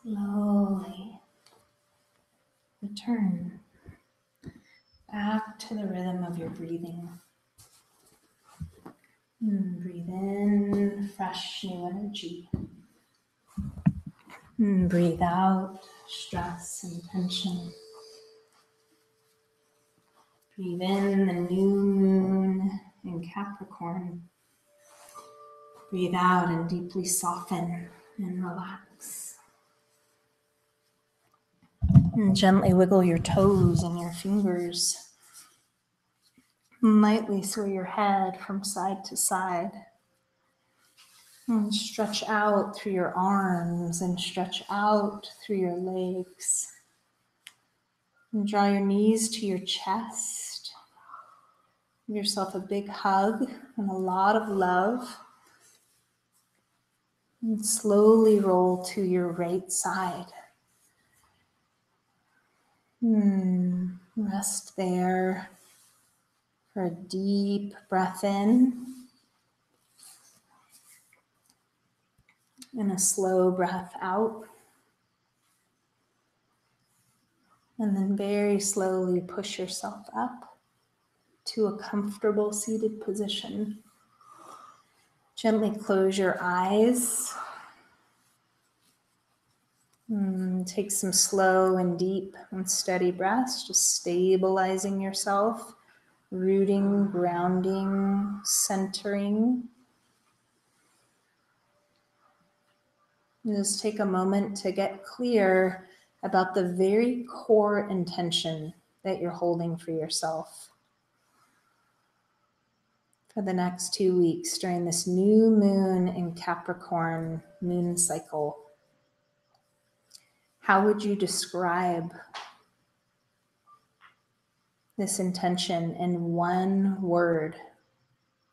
slowly return back to the rhythm of your breathing. Breathe in fresh new energy. Breathe out stress and tension. Breathe in the new moon in Capricorn. Breathe out and deeply soften and relax. And gently wiggle your toes and your fingers. Lightly sway your head from side to side. And stretch out through your arms and stretch out through your legs. And draw your knees to your chest. Give yourself a big hug and a lot of love. And slowly roll to your right side. Rest there for a deep breath in and a slow breath out. And then very slowly push yourself up to a comfortable seated position. Gently close your eyes. Take some slow and deep and steady breaths, just stabilizing yourself, rooting, grounding, centering. Just take a moment to get clear about the very core intention that you're holding for yourself for the next 2 weeks during this new moon in Capricorn moon cycle. How would you describe this intention in one word?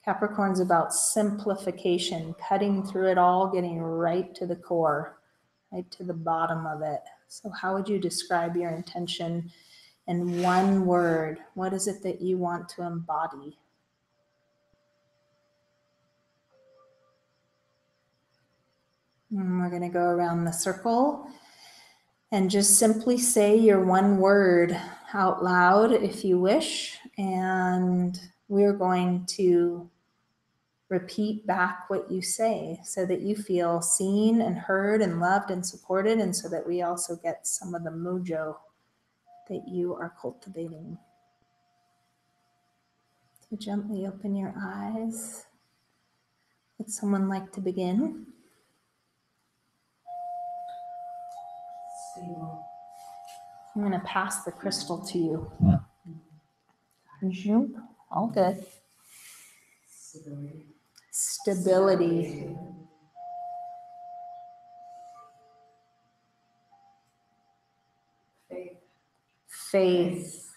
Capricorn's about simplification, cutting through it all, getting right to the core, right to the bottom of it. So how would you describe your intention in one word? What is it that you want to embody? And we're going to go around the circle and just simply say your one word out loud if you wish. And we're going to repeat back what you say so that you feel seen and heard and loved and supported, and so that we also get some of the mojo that you are cultivating. So gently open your eyes. Would someone like to begin? Stable. I'm going to pass the crystal to you. All good. Stability. Faith.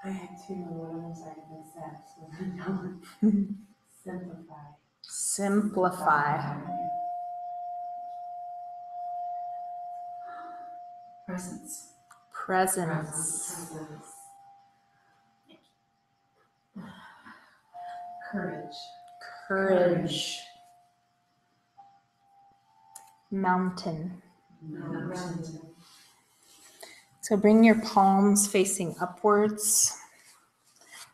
I had two more ones I can set, so I know. Simplify. Presence. Presence. Courage. Mountain. So bring your palms facing upwards.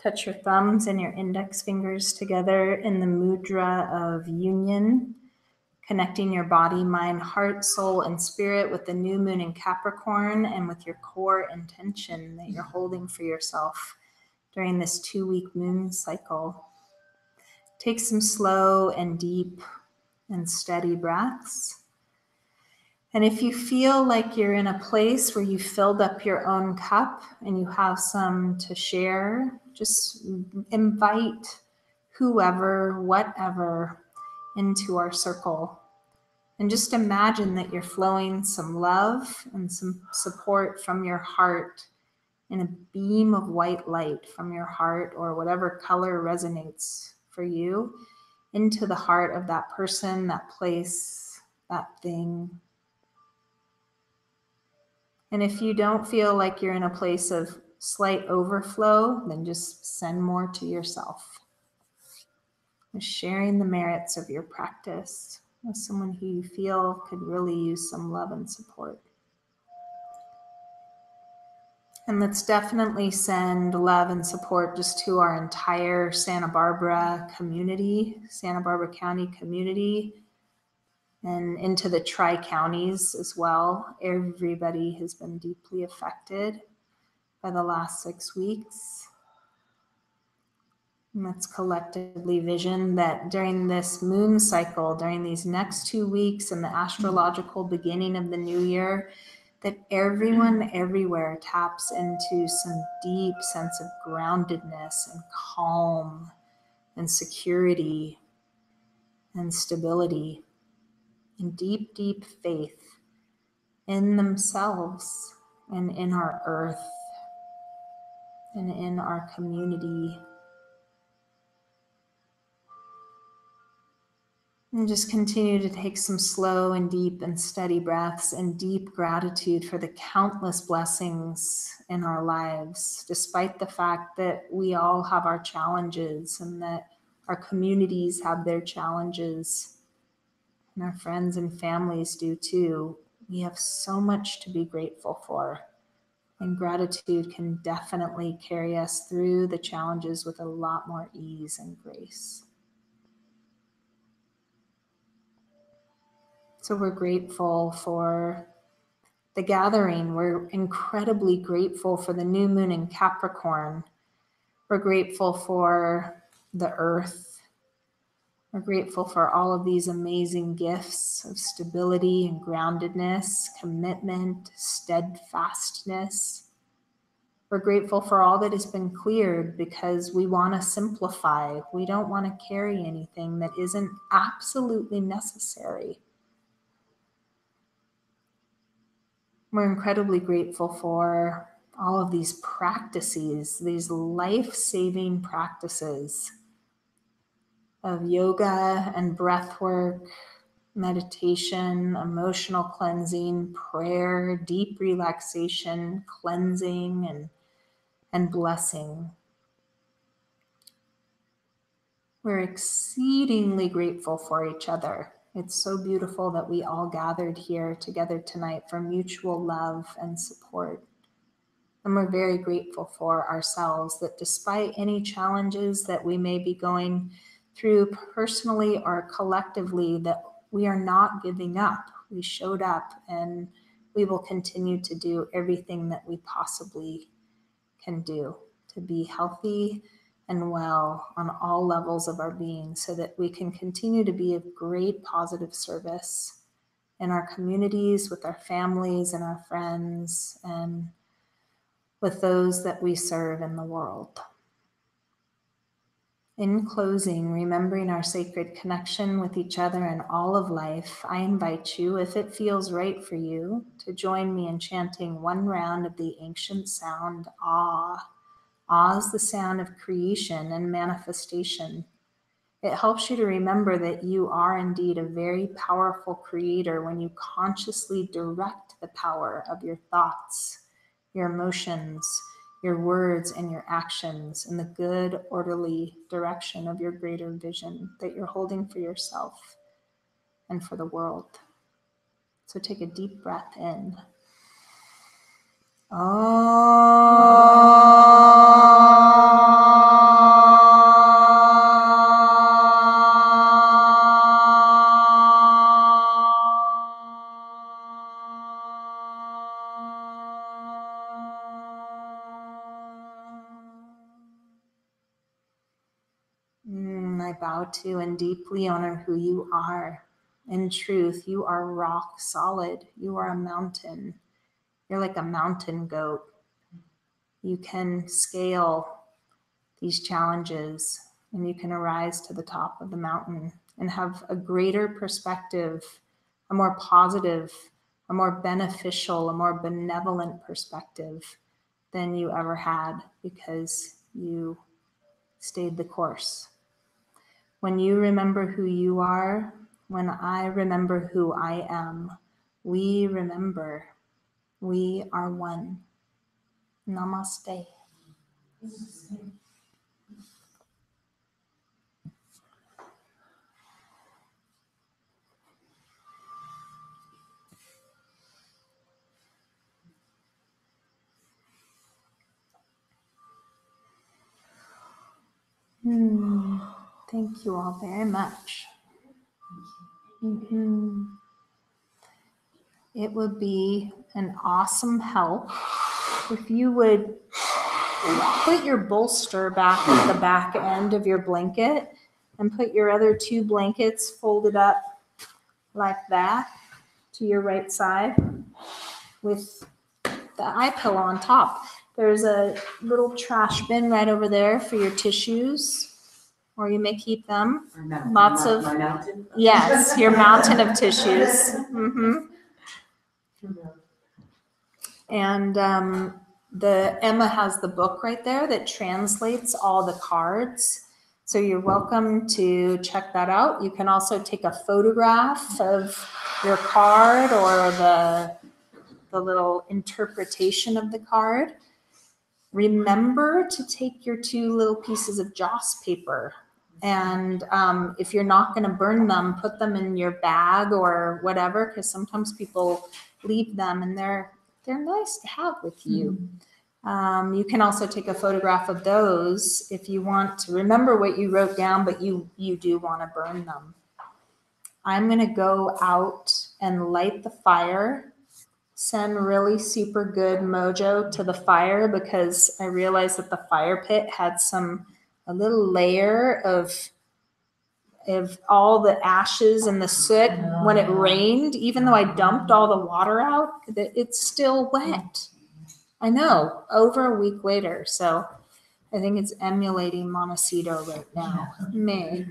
Touch your thumbs and your index fingers together in the mudra of union, connecting your body, mind, heart, soul, and spirit with the new moon in Capricorn and with your core intention that you're holding for yourself during this 2-week moon cycle. Take some slow and deep and steady breaths. And if you feel like you're in a place where you filled up your own cup and you have some to share, just invite whoever, whatever, into our circle. And just imagine that you're flowing some love and some support from your heart in a beam of white light from your heart, or whatever color resonates for you, into the heart of that person, that place, that thing. And if you don't feel like you're in a place of slight overflow, then just send more to yourself. sharing the merits of your practice with someone who you feel could really use some love and support. And let's definitely send love and support just to our entire Santa Barbara community, Santa Barbara County community, and into the tri-counties as well. Everybody has been deeply affected by the last 6 weeks. And let's collectively vision that during this moon cycle, during these next 2 weeks and the astrological beginning of the new year, that everyone everywhere taps into some deep sense of groundedness and calm and security and stability and deep, deep faith in themselves and in our earth and in our community. And just continue to take some slow and deep and steady breaths and deep gratitude for the countless blessings in our lives, despite the fact that we all have our challenges and that our communities have their challenges and our friends and families do too. We have so much to be grateful for, and gratitude can definitely carry us through the challenges with a lot more ease and grace. So we're grateful for the gathering. We're incredibly grateful for the new moon in Capricorn. We're grateful for the earth. We're grateful for all of these amazing gifts of stability and groundedness, commitment, steadfastness. We're grateful for all that has been cleared because we want to simplify. We don't want to carry anything that isn't absolutely necessary. We're incredibly grateful for all of these practices, these life-saving practices of yoga and breath work, meditation, emotional cleansing, prayer, deep relaxation, cleansing, and blessing. We're exceedingly grateful for each other. It's so beautiful that we all gathered here together tonight for mutual love and support. And we're very grateful for ourselves that despite any challenges that we may be going through personally or collectively, that we are not giving up. We showed up and we will continue to do everything that we possibly can do to be healthy and well on all levels of our being so that we can continue to be of great positive service in our communities, with our families and our friends, and with those that we serve in the world. In closing, remembering our sacred connection with each other and all of life, I invite you, if it feels right for you, to join me in chanting one round of the ancient sound, Ah. Ah is the sound of creation and manifestation. It helps you to remember that you are indeed a very powerful creator when you consciously direct the power of your thoughts, your emotions, your words, and your actions in the good, orderly direction of your greater vision that you're holding for yourself and for the world. So take a deep breath in. I bow to and deeply honor who you are. In truth, you are rock solid. You are a mountain. You're like a mountain goat. You can scale these challenges and you can arise to the top of the mountain and have a greater perspective, a more positive, a more beneficial, a more benevolent perspective than you ever had because you stayed the course. When you remember who you are, when I remember who I am, we remember we are one. Namaste. Thank you all very much. Mhm. It would be an awesome help if you would put your bolster back at the back end of your blanket and put your other 2 blankets folded up like that to your right side with the eye pillow on top. There's a little trash bin right over there for your tissues, or you may keep them. Lots of, my mountain. yes, your mountain of tissues. And the Emma has the book right there that translates all the cards. So you're welcome to check that out. You can also take a photograph of your card or the little interpretation of the card. Remember to take your 2 little pieces of joss paper. And if you're not going to burn them, put them in your bag or whatever, because sometimes people leave them and they're nice to have with you. You can also take a photograph of those if you want to remember what you wrote down, but you do want to burn them. I'm going to go out and light the fire, send really super good mojo to the fire, because I realized that the fire pit had a little layer of all the ashes and the soot when it rained. Even though I dumped all the water out, it's still wet. I know, over a week later. So I think it's emulating Montecito right now, May.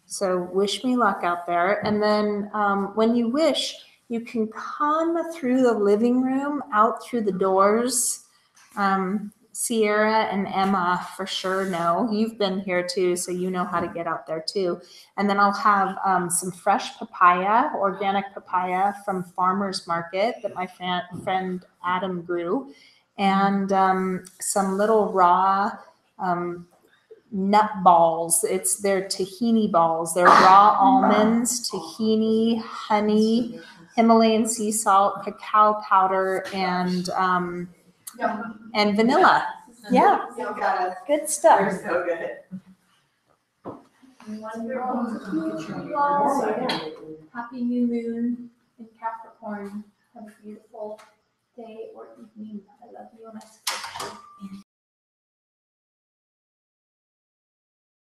So wish me luck out there. And then when you wish, you can come through the living room, out through the doors. Sierra and Emma for sure know. You've been here too, so you know how to get out there too. And then I'll have some fresh papaya, organic papaya from Farmer's Market that my friend Adam grew, and some little raw nut balls. They're tahini balls. They're raw almonds, tahini, honey, Himalayan sea salt, cacao powder, and vanilla. Yeah, good stuff. They're so good. Happy new moon in Capricorn. Have a beautiful day or evening. I love you and I